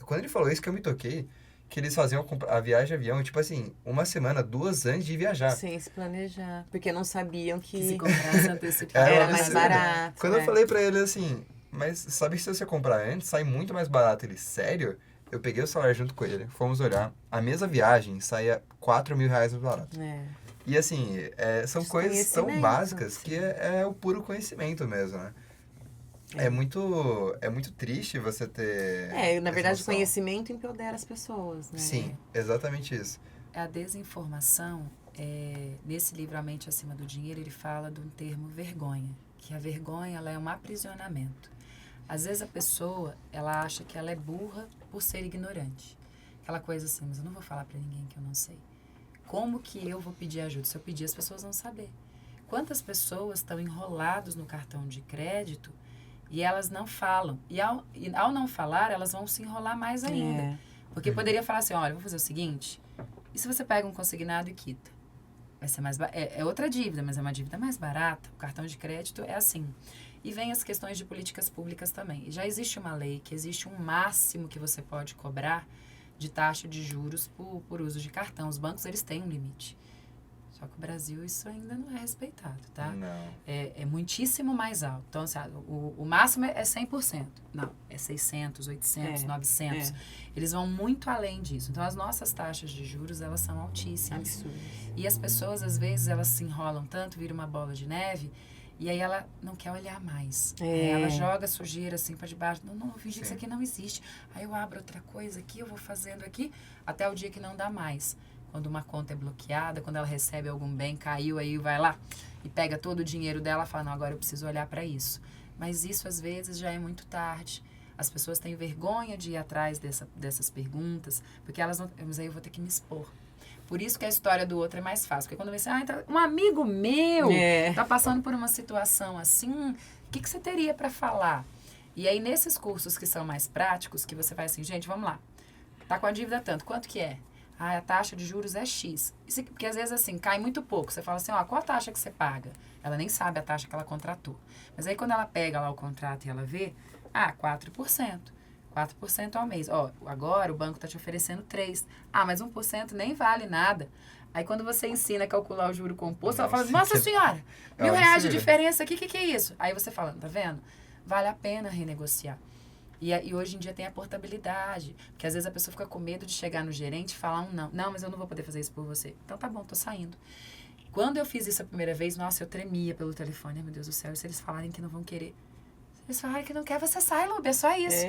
Quando ele falou isso que eu me toquei, que eles faziam a viagem de avião, tipo assim, uma semana, 2 antes de viajar. Sem se planejar. Porque não sabiam Que que se comprasse antecipado. era um mais absurdo. barato. Quando eu falei pra ele assim, mas sabe que se você comprar antes, sai muito mais barato. Ele, sério? Eu peguei o salário junto com ele, fomos olhar. A mesma viagem saía R$4.000 mais barato. E assim, são coisas tão básicas que é o puro conhecimento mesmo, né? É muito triste você ter... na verdade, o noção. conhecimento empodera as pessoas, né? Sim, exatamente isso. A desinformação, nesse livro A Mente Acima do Dinheiro, ele fala de um termo vergonha, que a vergonha ela é um aprisionamento. Às vezes a pessoa, ela acha que ela é burra por ser ignorante. Aquela coisa assim, mas eu não vou falar para ninguém que eu não sei. Como que eu vou pedir ajuda? Se eu pedir, as pessoas vão saber. Quantas pessoas estão enroladas no cartão de crédito e elas não falam? E ao não falar, elas vão se enrolar mais ainda. Porque poderia falar assim, olha, vou fazer o seguinte, e se você pega um consignado e quita? Vai ser mais é outra dívida, mas é uma dívida mais barata. O cartão de crédito é assim. E vem as questões de políticas públicas também. E já existe uma lei que existe um máximo que você pode cobrar de taxa de juros por uso de cartão. Os bancos, eles têm um limite. Só que o Brasil, isso ainda não é respeitado, tá? Não. É muitíssimo mais alto. Então, sabe, o máximo é 100%. Não, é 600, 800, 900. Eles vão muito além disso. Então, as nossas taxas de juros, elas são altíssimas. Absurdo. E as pessoas, às vezes, elas se enrolam tanto, vira uma bola de neve, e aí ela não quer olhar mais. Ela joga sujeira assim para debaixo. Não, vou fingir que isso aqui não existe. Aí eu abro outra coisa aqui, eu vou fazendo aqui, até o dia que não dá mais. Quando uma conta é bloqueada, quando ela recebe algum bem, caiu, aí vai lá e pega todo o dinheiro dela e fala, não, agora eu preciso olhar para isso. Mas isso, às vezes, já é muito tarde. As pessoas têm vergonha de ir atrás dessas perguntas, porque elas não... Mas aí eu vou ter que me expor. Por isso que a história do outro é mais fácil. Porque quando você... um amigo meu tá passando por uma situação assim, o que você teria para falar? E aí, nesses cursos que são mais práticos, que você faz assim, gente, vamos lá. Tá com a dívida tanto, quanto que é? A taxa de juros é X. Isso, porque às vezes assim, cai muito pouco. Você fala assim, qual a taxa que você paga? Ela nem sabe a taxa que ela contratou. Mas aí quando ela pega lá o contrato e ela vê, 4%. 4% ao mês. Agora o banco está te oferecendo 3%. Mas 1% nem vale nada. Aí quando você ensina a calcular o juro composto, ela fala, nossa senhora, R$1.000 de diferença aqui, o que é isso? Aí você fala, tá vendo? Vale a pena renegociar. E hoje em dia tem a portabilidade, porque às vezes a pessoa fica com medo de chegar no gerente e falar um não. Não, mas eu não vou poder fazer isso por você. Então tá bom, tô saindo. Quando eu fiz isso a primeira vez, nossa, eu tremia pelo telefone. Ai, meu Deus do céu, e se eles falarem que não vão querer? Se eles falarem que não quer, você sai, Lube, é só isso.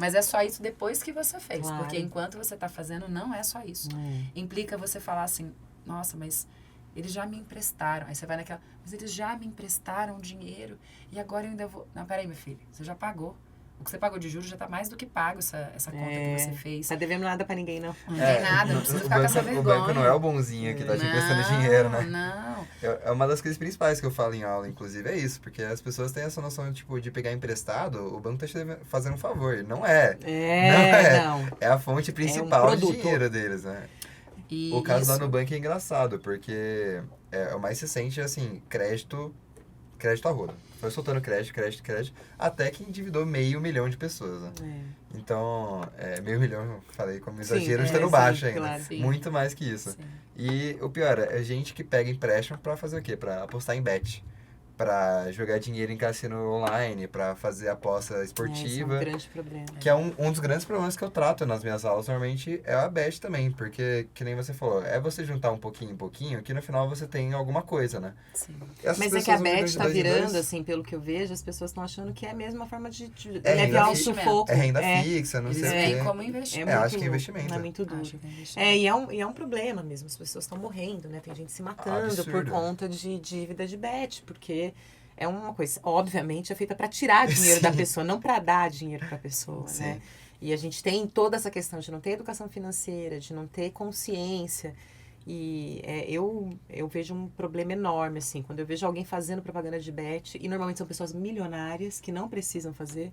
Mas é só isso depois que você fez, Claro. porque enquanto você tá fazendo, não é só isso. Implica você falar assim, nossa, mas eles já me emprestaram. Aí você vai naquela, mas eles já me emprestaram dinheiro e agora eu ainda vou... Não, peraí, meu filho, você já pagou. O que você pagou de juros já está mais do que pago essa conta que você fez. Tá devendo nada pra ninguém, não. Não tem nada, não precisa ficar com essa vergonha. O banco não é o bonzinho que tá te emprestando dinheiro, né? Não. É uma das coisas principais que eu falo em aula, inclusive, é isso. Porque as pessoas têm essa noção, tipo, de pegar emprestado, o banco tá te fazendo um favor. Não é. Não. É a fonte principal de produto. dinheiro deles, né? E O caso da isso- Nubank é engraçado, porque o mais recente, assim, crédito a roda. Foi soltando crédito, até que endividou 500 mil de pessoas, né? Então, 500 mil, falei como exagero, estando baixo ainda. Claro. Sim. Muito mais que isso. Sim. E o pior, é gente que pega empréstimo pra fazer o quê? Pra apostar em bet. Pra jogar dinheiro em cassino online, pra fazer aposta Esse é esportiva. um grande problema. Que é um dos grandes problemas que eu trato nas minhas aulas, normalmente, é a bet também. Porque, que nem você falou, é você juntar um pouquinho em pouquinho, que no final você tem alguma coisa, né? Sim. Essas Mas é pessoas que a vão virando Bet de tá dois em virando, dois. assim, pelo que eu vejo, as pessoas estão achando que é a mesma forma de É aliviar o renda sufoco. É renda fixa, não Eles sei o veem quê. como investimento. muito acho que é louco, investimento. É muito duro. Acho que é investimento. E é um problema mesmo, as pessoas estão morrendo, né? Tem gente se matando Absurdo. por conta de dívida de bet, porque é uma coisa, obviamente, é feita para tirar dinheiro da Sim. pessoa, não para dar dinheiro para a pessoa, Sim. né? E a gente tem toda essa questão de não ter educação financeira, de não ter consciência. E eu vejo um problema enorme, assim, quando eu vejo alguém fazendo propaganda de bet, e normalmente são pessoas milionárias que não precisam fazer,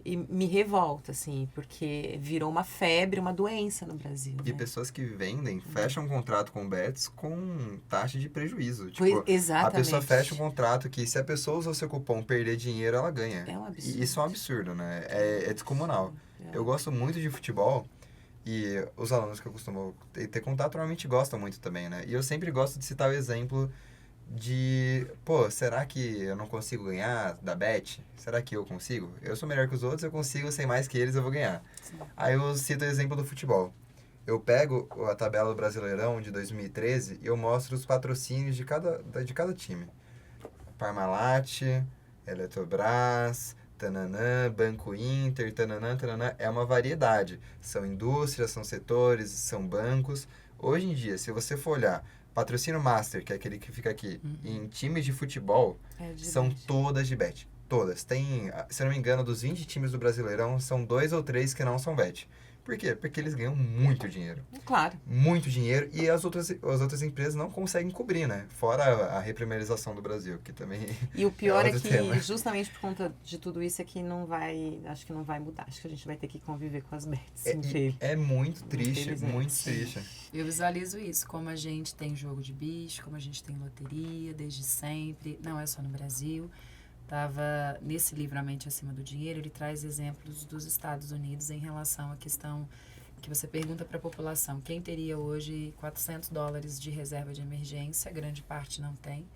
e me revolta, assim, porque virou uma febre, uma doença no Brasil. E né? pessoas que vendem, fecham um contrato com bets com taxa de prejuízo. Pois- Tipo, a exatamente. pessoa fecha um contrato que se a pessoa usa o seu cupom perder dinheiro, ela ganha. É um absurdo. E isso é um absurdo, né? É descomunal. Eu gosto muito de futebol e os alunos que eu costumo ter contato normalmente gostam muito também, né? E eu sempre gosto de citar o exemplo de, será que eu não consigo ganhar da bet? Será que eu consigo? Eu sou melhor que os outros, eu consigo, sei mais que eles, eu vou ganhar. Sim. Aí eu cito o exemplo do futebol. Eu pego a tabela do Brasileirão de 2013 e eu mostro os patrocínios de cada time. Parmalat, Eletrobras, tananã, Banco Inter, tananã. É uma variedade. São indústrias, são setores, são bancos. Hoje em dia, se você for olhar patrocínio Master, que é aquele que fica aqui, em times de futebol, são todas de bet. Todas. Tem, se eu não me engano, dos 20 times do Brasileirão, são 2 ou 3 que não são bet. Por quê? Porque eles ganham muito dinheiro. Claro. Muito dinheiro e as outras empresas não conseguem cobrir, né? Fora a reprimarização do Brasil, que também E o pior é outro que, tema. justamente por conta de tudo isso, é que acho que não vai mudar. Acho que a gente vai ter que conviver com as bets. É muito triste, Infelizmente, muito sim. triste. Eu visualizo isso, como a gente tem jogo de bicho, como a gente tem loteria desde sempre, não é só no Brasil. Tava nesse livro A Mente Acima do Dinheiro, ele traz exemplos dos Estados Unidos em relação à questão que você pergunta para a população quem teria hoje $400 de reserva de emergência, grande parte não tem,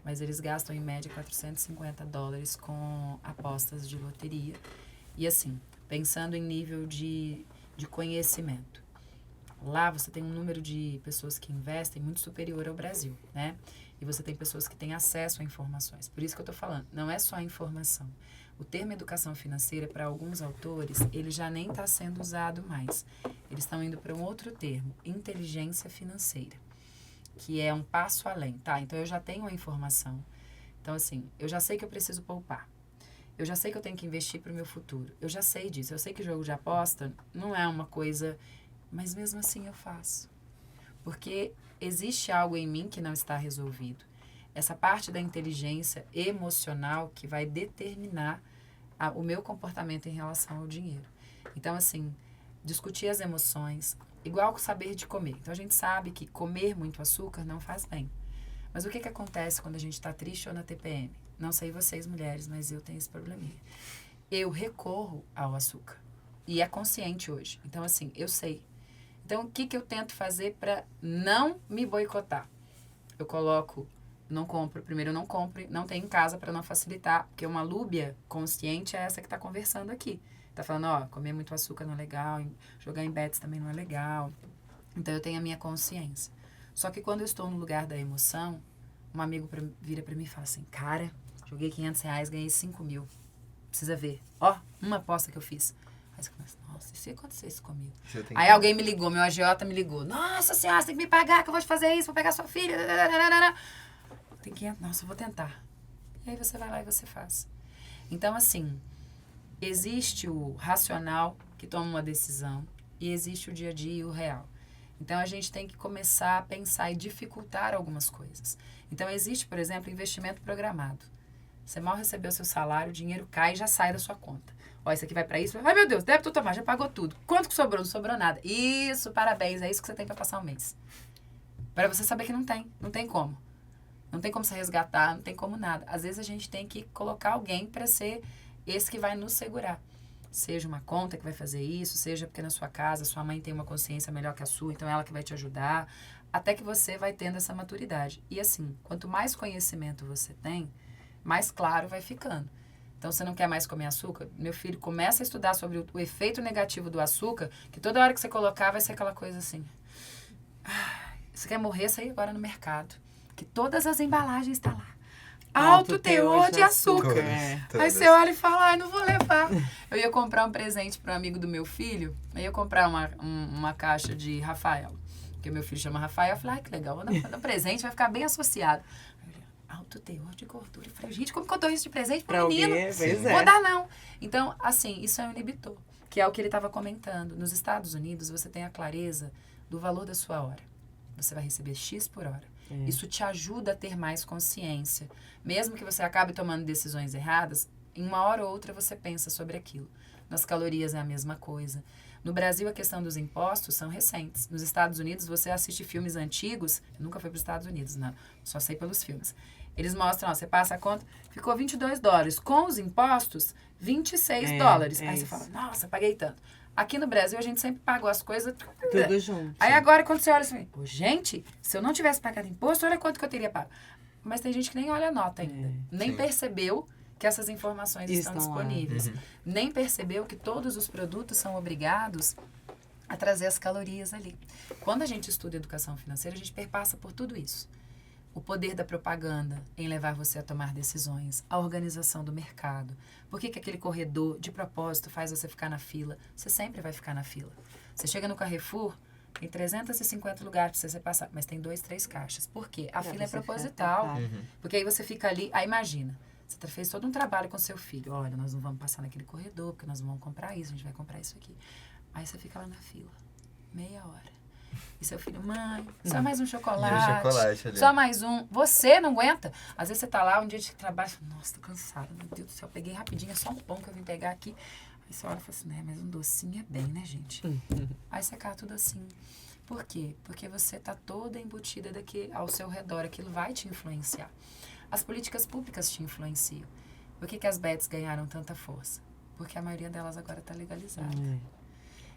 mas eles gastam em média $450 com apostas de loteria. E assim, pensando em nível de conhecimento, lá você tem um número de pessoas que investem muito superior ao Brasil, né? E você tem pessoas que têm acesso a informações. Por isso que eu estou falando, não é só a informação. O termo educação financeira, para alguns autores, ele já nem está sendo usado mais. Eles estão indo para um outro termo, inteligência financeira, que é um passo além, tá? Então, eu já tenho a informação. Então, assim, eu já sei que eu preciso poupar. Eu já sei que eu tenho que investir para o meu futuro. Eu já sei disso. Eu sei que o jogo de aposta não é uma coisa... Mas mesmo assim eu faço. Porque existe algo em mim que não está resolvido. Essa parte da inteligência emocional que vai determinar o meu comportamento em relação ao dinheiro. Então, assim, discutir as emoções, igual com saber de comer. Então, a gente sabe que comer muito açúcar não faz bem. Mas o que acontece quando a gente está triste ou na TPM? Não sei vocês, mulheres, mas eu tenho esse probleminha. Eu recorro ao açúcar. E é consciente hoje. Então, assim, eu sei. Então, o que eu tento fazer para não me boicotar? Eu coloco, não compro. Primeiro, eu não compro, não tenho em casa para não facilitar. Porque uma lúbia consciente é essa que está conversando aqui. Tá falando, ó, comer muito açúcar não é legal, jogar em bets também não é legal. Então, eu tenho a minha consciência. Só que quando eu estou no lugar da emoção, um amigo vira para mim e fala assim, cara, joguei R$500, ganhei 5 mil. Precisa ver. Ó, uma aposta que eu fiz. Aí você começa, nossa, e se acontecer isso comigo? Aí alguém me ligou, meu agiota me ligou. Nossa senhora, você tem que me pagar, que eu vou te fazer isso, vou pegar sua filha. Tem 500, nossa, eu vou tentar. E aí você vai lá e você faz. Então, assim, existe o racional que toma uma decisão e existe o dia a dia e o real. Então, a gente tem que começar a pensar e dificultar algumas coisas. Então, existe, por exemplo, investimento programado. Você mal recebeu seu salário, o dinheiro cai e já sai da sua conta. Ó, isso aqui vai pra isso. Ai, meu Deus, débito automático, já pagou tudo. Quanto que sobrou? Não sobrou nada. Isso, parabéns, é isso que você tem pra passar um mês. Para você saber que não tem como. Não tem como você resgatar, não tem como nada. Às vezes a gente tem que colocar alguém para ser esse que vai nos segurar. Seja uma conta que vai fazer isso, seja porque na sua casa sua mãe tem uma consciência melhor que a sua, então ela que vai te ajudar, até que você vai tendo essa maturidade. E assim, quanto mais conhecimento você tem, mais claro vai ficando. Então, você não quer mais comer açúcar? Meu filho começa a estudar sobre o efeito negativo do açúcar, que toda hora que você colocar vai ser aquela coisa assim. Você quer morrer, sair agora no mercado. Que todas as embalagens estão lá. Alto teor de açúcar. Aí você olha e fala, ai, não vou levar. Eu ia comprar um presente para um amigo do meu filho. Eu ia comprar uma caixa de Rafael. Porque meu filho chama Rafael. Eu falei, ai, que legal, vou dar um presente, vai ficar bem associado. Alto teor de gordura. Eu falei, gente, como que eu dou isso de presente para menino? Vou dar não. Então, assim, isso é um inibitor. Que é o que ele estava comentando. Nos Estados Unidos, você tem a clareza do valor da sua hora. Você vai receber X por hora. Isso te ajuda a ter mais consciência. Mesmo que você acabe tomando decisões erradas, em uma hora ou outra você pensa sobre aquilo. Nas calorias é a mesma coisa. No Brasil, a questão dos impostos são recentes. Nos Estados Unidos, você assiste filmes antigos. Eu nunca fui para os Estados Unidos, não. Só sei pelos filmes. Eles mostram, ó, você passa a conta, ficou $22. Com os impostos, $26. Aí você fala, nossa, paguei tanto. Aqui no Brasil, a gente sempre pagou as coisas... Tudo junto. Aí agora, quando você olha assim, pô, gente, se eu não tivesse pagado imposto, olha quanto que eu teria pago. Mas tem gente que nem olha a nota ainda. Nem percebeu que essas informações estão disponíveis. Nem percebeu que todos os produtos são obrigados a trazer as calorias ali. Quando a gente estuda educação financeira, a gente perpassa por tudo isso. O poder da propaganda em levar você a tomar decisões, a organização do mercado. Por que aquele corredor, de propósito, faz você ficar na fila? Você sempre vai ficar na fila. Você chega no Carrefour, tem 350 lugares para você passar, mas tem 2, 3 caixas. Por quê? A fila é proposital. Porque aí você fica ali, aí imagina, você fez todo um trabalho com seu filho. Olha, nós não vamos passar naquele corredor, porque nós não vamos comprar isso, a gente vai comprar isso aqui. Aí você fica lá na fila, meia hora. E seu filho, mãe, só mais um chocolate, ali. Só mais um. Você não aguenta? Às vezes você tá lá, um dia de trabalho, nossa, tô cansada, meu Deus do céu, peguei rapidinho, é só um pão que eu vim pegar aqui. Aí você olha e fala assim, né, mas um docinho é bem, né, gente? Aí você cata o docinho. Por quê? Porque você tá toda embutida daqui ao seu redor, aquilo vai te influenciar. As políticas públicas te influenciam. Por que as bets ganharam tanta força? Porque a maioria delas agora tá legalizada.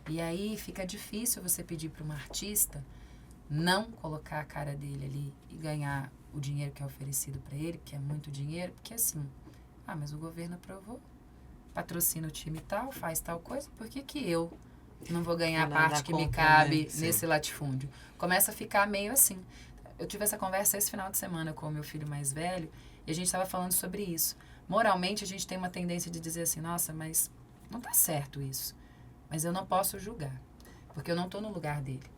E aí fica difícil você pedir para um artista não colocar a cara dele ali e ganhar o dinheiro que é oferecido para ele, que é muito dinheiro, porque assim, mas o governo aprovou, patrocina o time tal, faz tal coisa, por que que eu não vou ganhar a parte que me cabe nesse latifúndio? Começa a ficar meio assim. Eu tive essa conversa esse final de semana com o meu filho mais velho e a gente estava falando sobre isso. Moralmente, a gente tem uma tendência de dizer assim, nossa, mas não tá certo isso. Mas eu não posso julgar, porque eu não estou no lugar dele.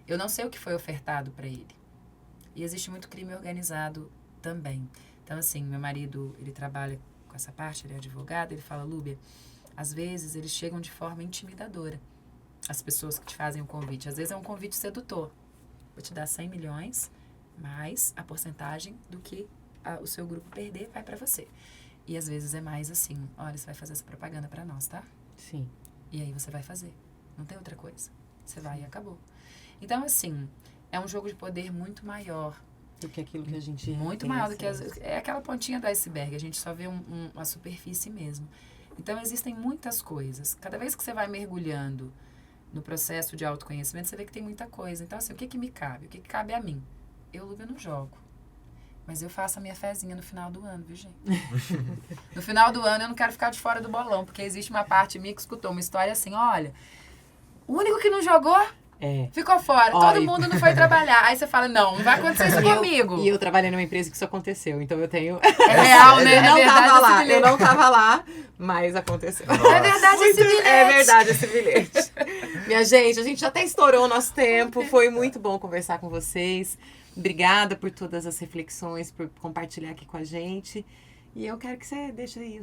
Eu não sei o que foi ofertado para ele. E existe muito crime organizado também. Então, assim, meu marido, ele trabalha com essa parte, ele é advogado, ele fala, Lúbia, às vezes eles chegam de forma intimidadora. As pessoas que te fazem o convite. Às vezes é um convite sedutor. Vou te dar 100 milhões, mais a porcentagem do que o seu grupo perder vai para você. E às vezes é mais assim, olha, você vai fazer essa propaganda para nós, tá? Sim. E aí você vai fazer. Não tem outra coisa. Você vai e acabou. Então, assim, é um jogo de poder muito maior. Do que aquilo que a gente... Muito maior do que... É aquela pontinha do iceberg. A gente só vê uma superfície mesmo. Então, existem muitas coisas. Cada vez que você vai mergulhando no processo de autoconhecimento, você vê que tem muita coisa. Então, assim, o que que me cabe? O que que cabe a mim? Eu, Lúbia, não jogo. Mas eu faço a minha fezinha no final do ano, viu, gente? No final do ano, eu não quero ficar de fora do bolão, porque existe uma parte minha que escutou uma história assim, olha, o único que não jogou ficou fora, todo mundo não foi trabalhar. Aí você fala, não vai acontecer isso comigo. E eu trabalhei numa empresa que isso aconteceu, então eu tenho... É real, né? Eu não tava lá, mas aconteceu. Nossa. É verdade esse bilhete. É verdade esse bilhete. Minha gente, a gente já até estourou o nosso tempo, foi muito bom conversar com vocês. Obrigada por todas as reflexões, por compartilhar aqui com a gente. E eu quero que você deixe aí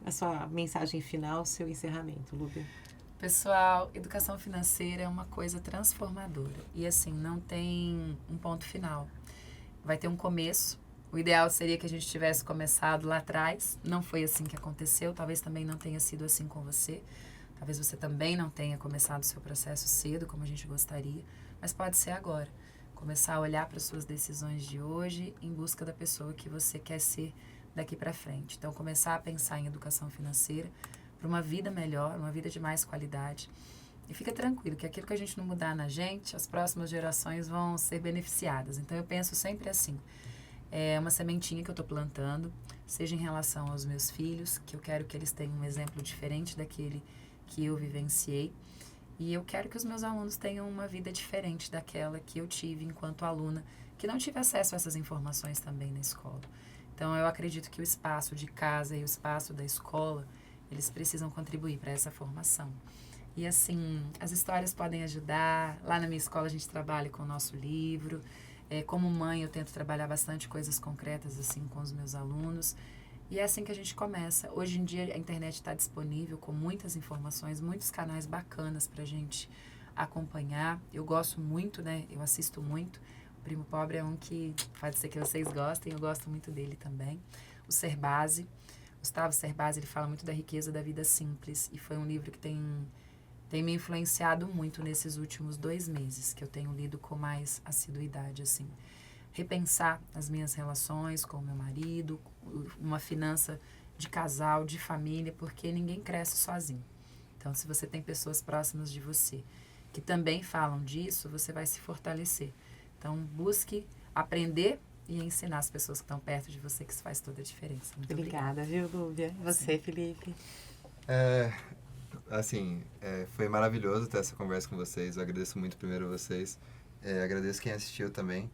a sua mensagem final, o seu encerramento, Lúbia. Pessoal, educação financeira é uma coisa transformadora. E assim, não tem um ponto final. Vai ter um começo. O ideal seria que a gente tivesse começado lá atrás. Não foi assim que aconteceu. Talvez também não tenha sido assim com você. Talvez você também não tenha começado o seu processo cedo, como a gente gostaria. Mas pode ser agora. Começar a olhar para as suas decisões de hoje em busca da pessoa que você quer ser daqui para frente. Então, começar a pensar em educação financeira para uma vida melhor, uma vida de mais qualidade. E fica tranquilo que aquilo que a gente não mudar na gente, as próximas gerações vão ser beneficiadas. Então, eu penso sempre assim, é uma sementinha que eu estou plantando, seja em relação aos meus filhos, que eu quero que eles tenham um exemplo diferente daquele que eu vivenciei. E eu quero que os meus alunos tenham uma vida diferente daquela que eu tive enquanto aluna, que não tive acesso a essas informações também na escola. Então, eu acredito que o espaço de casa e o espaço da escola, eles precisam contribuir para essa formação. E, assim, as histórias podem ajudar. Lá na minha escola, a gente trabalha com o nosso livro. Como mãe, eu tento trabalhar bastante coisas concretas, assim, com os meus alunos. E é assim que a gente começa. Hoje em dia a internet está disponível com muitas informações, muitos canais bacanas para a gente acompanhar. Eu gosto muito, né? Eu assisto muito. O Primo Pobre é um que pode ser que vocês gostem, eu gosto muito dele também. O Cerbasi, Gustavo Cerbasi, ele fala muito da riqueza da vida simples. E foi um livro que tem me influenciado muito nesses últimos 2 meses, que eu tenho lido com mais assiduidade, assim. Repensar as minhas relações com o meu marido, uma finança de casal, de família, porque ninguém cresce sozinho. Então, se você tem pessoas próximas de você que também falam disso, você vai se fortalecer. Então, busque aprender e ensinar as pessoas que estão perto de você, que isso faz toda a diferença. Muito obrigada, viu, Lúbia? Você, Felipe? Foi maravilhoso ter essa conversa com vocês. Eu agradeço muito primeiro a vocês. Agradeço quem assistiu também.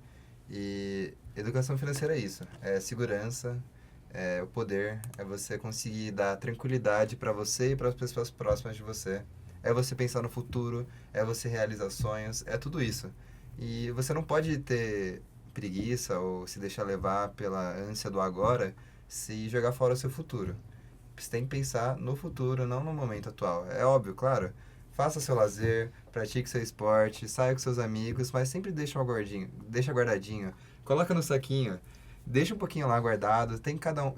E educação financeira é isso, é segurança, é o poder, é você conseguir dar tranquilidade para você e para as pessoas próximas de você. É você pensar no futuro, é você realizar sonhos, é tudo isso. E você não pode ter preguiça ou se deixar levar pela ânsia do agora se jogar fora o seu futuro. Você tem que pensar no futuro, não no momento atual. É óbvio, claro. Faça seu lazer, pratique seu esporte, saia com seus amigos, mas sempre deixa guardadinho. Coloca no saquinho, deixa um pouquinho lá guardado.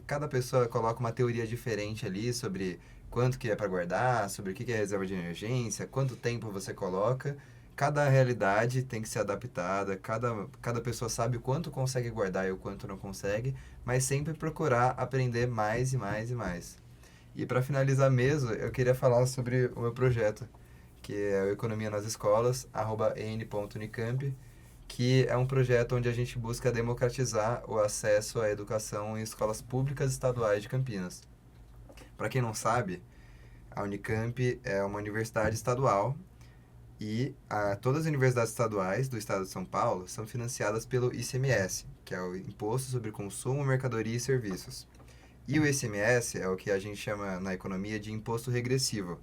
Cada pessoa coloca uma teoria diferente ali sobre quanto que é para guardar, sobre o que é reserva de emergência, quanto tempo você coloca. Cada realidade tem que ser adaptada, cada pessoa sabe o quanto consegue guardar e o quanto não consegue, mas sempre procurar aprender mais e mais e mais. E para finalizar mesmo, eu queria falar sobre o meu projeto, que é o Economia nas Escolas, @en.unicamp, que é um projeto onde a gente busca democratizar o acesso à educação em escolas públicas estaduais de Campinas. Para quem não sabe, a Unicamp é uma universidade estadual e todas as universidades estaduais do estado de São Paulo são financiadas pelo ICMS, que é o Imposto sobre Consumo, Mercadoria e Serviços. E o ICMS é o que a gente chama na economia de imposto regressivo,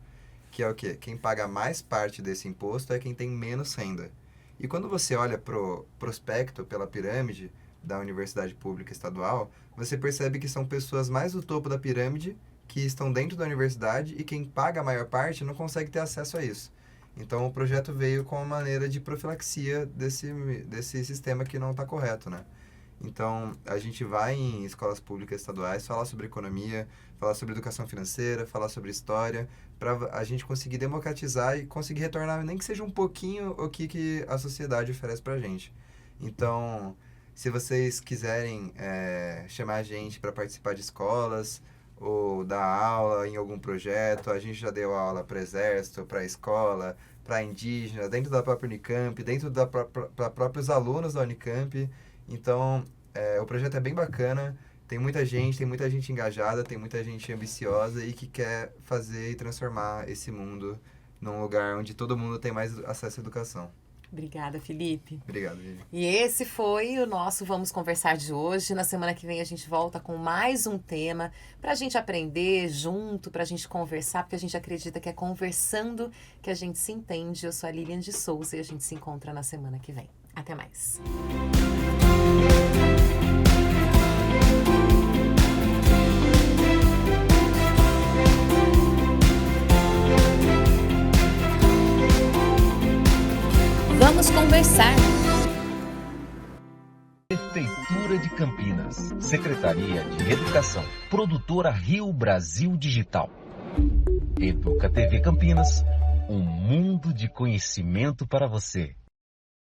que é o quê? Quem paga mais parte desse imposto é quem tem menos renda. E quando você olha pro prospecto pela pirâmide da universidade pública estadual, você percebe que são pessoas mais do topo da pirâmide que estão dentro da universidade e quem paga a maior parte não consegue ter acesso a isso. Então o projeto veio com uma maneira de profilaxia desse sistema que não está correto, né? Então a gente vai em escolas públicas estaduais falar sobre economia, falar sobre educação financeira, falar sobre história, para a gente conseguir democratizar e conseguir retornar, nem que seja um pouquinho, o que a sociedade oferece para a gente. Então, se vocês quiserem chamar a gente para participar de escolas ou dar aula em algum projeto, a gente já deu aula para exército, para escola, para indígena, dentro da própria Unicamp, dentro para próprios alunos da Unicamp. Então, o projeto é bem bacana, tem muita gente engajada, tem muita gente ambiciosa e que quer fazer e transformar esse mundo num lugar onde todo mundo tem mais acesso à educação. Obrigada, Felipe. Obrigado, Vivi. E esse foi o nosso Vamos Conversar de hoje. Na semana que vem a gente volta com mais um tema para a gente aprender junto, para a gente conversar, porque a gente acredita que é conversando que a gente se entende. Eu sou a Lilian de Souza e a gente se encontra na semana que vem. Até mais. Vamos conversar. Prefeitura de Campinas, Secretaria de Educação, Produtora Rio Brasil Digital. Educa TV Campinas, um mundo de conhecimento para você.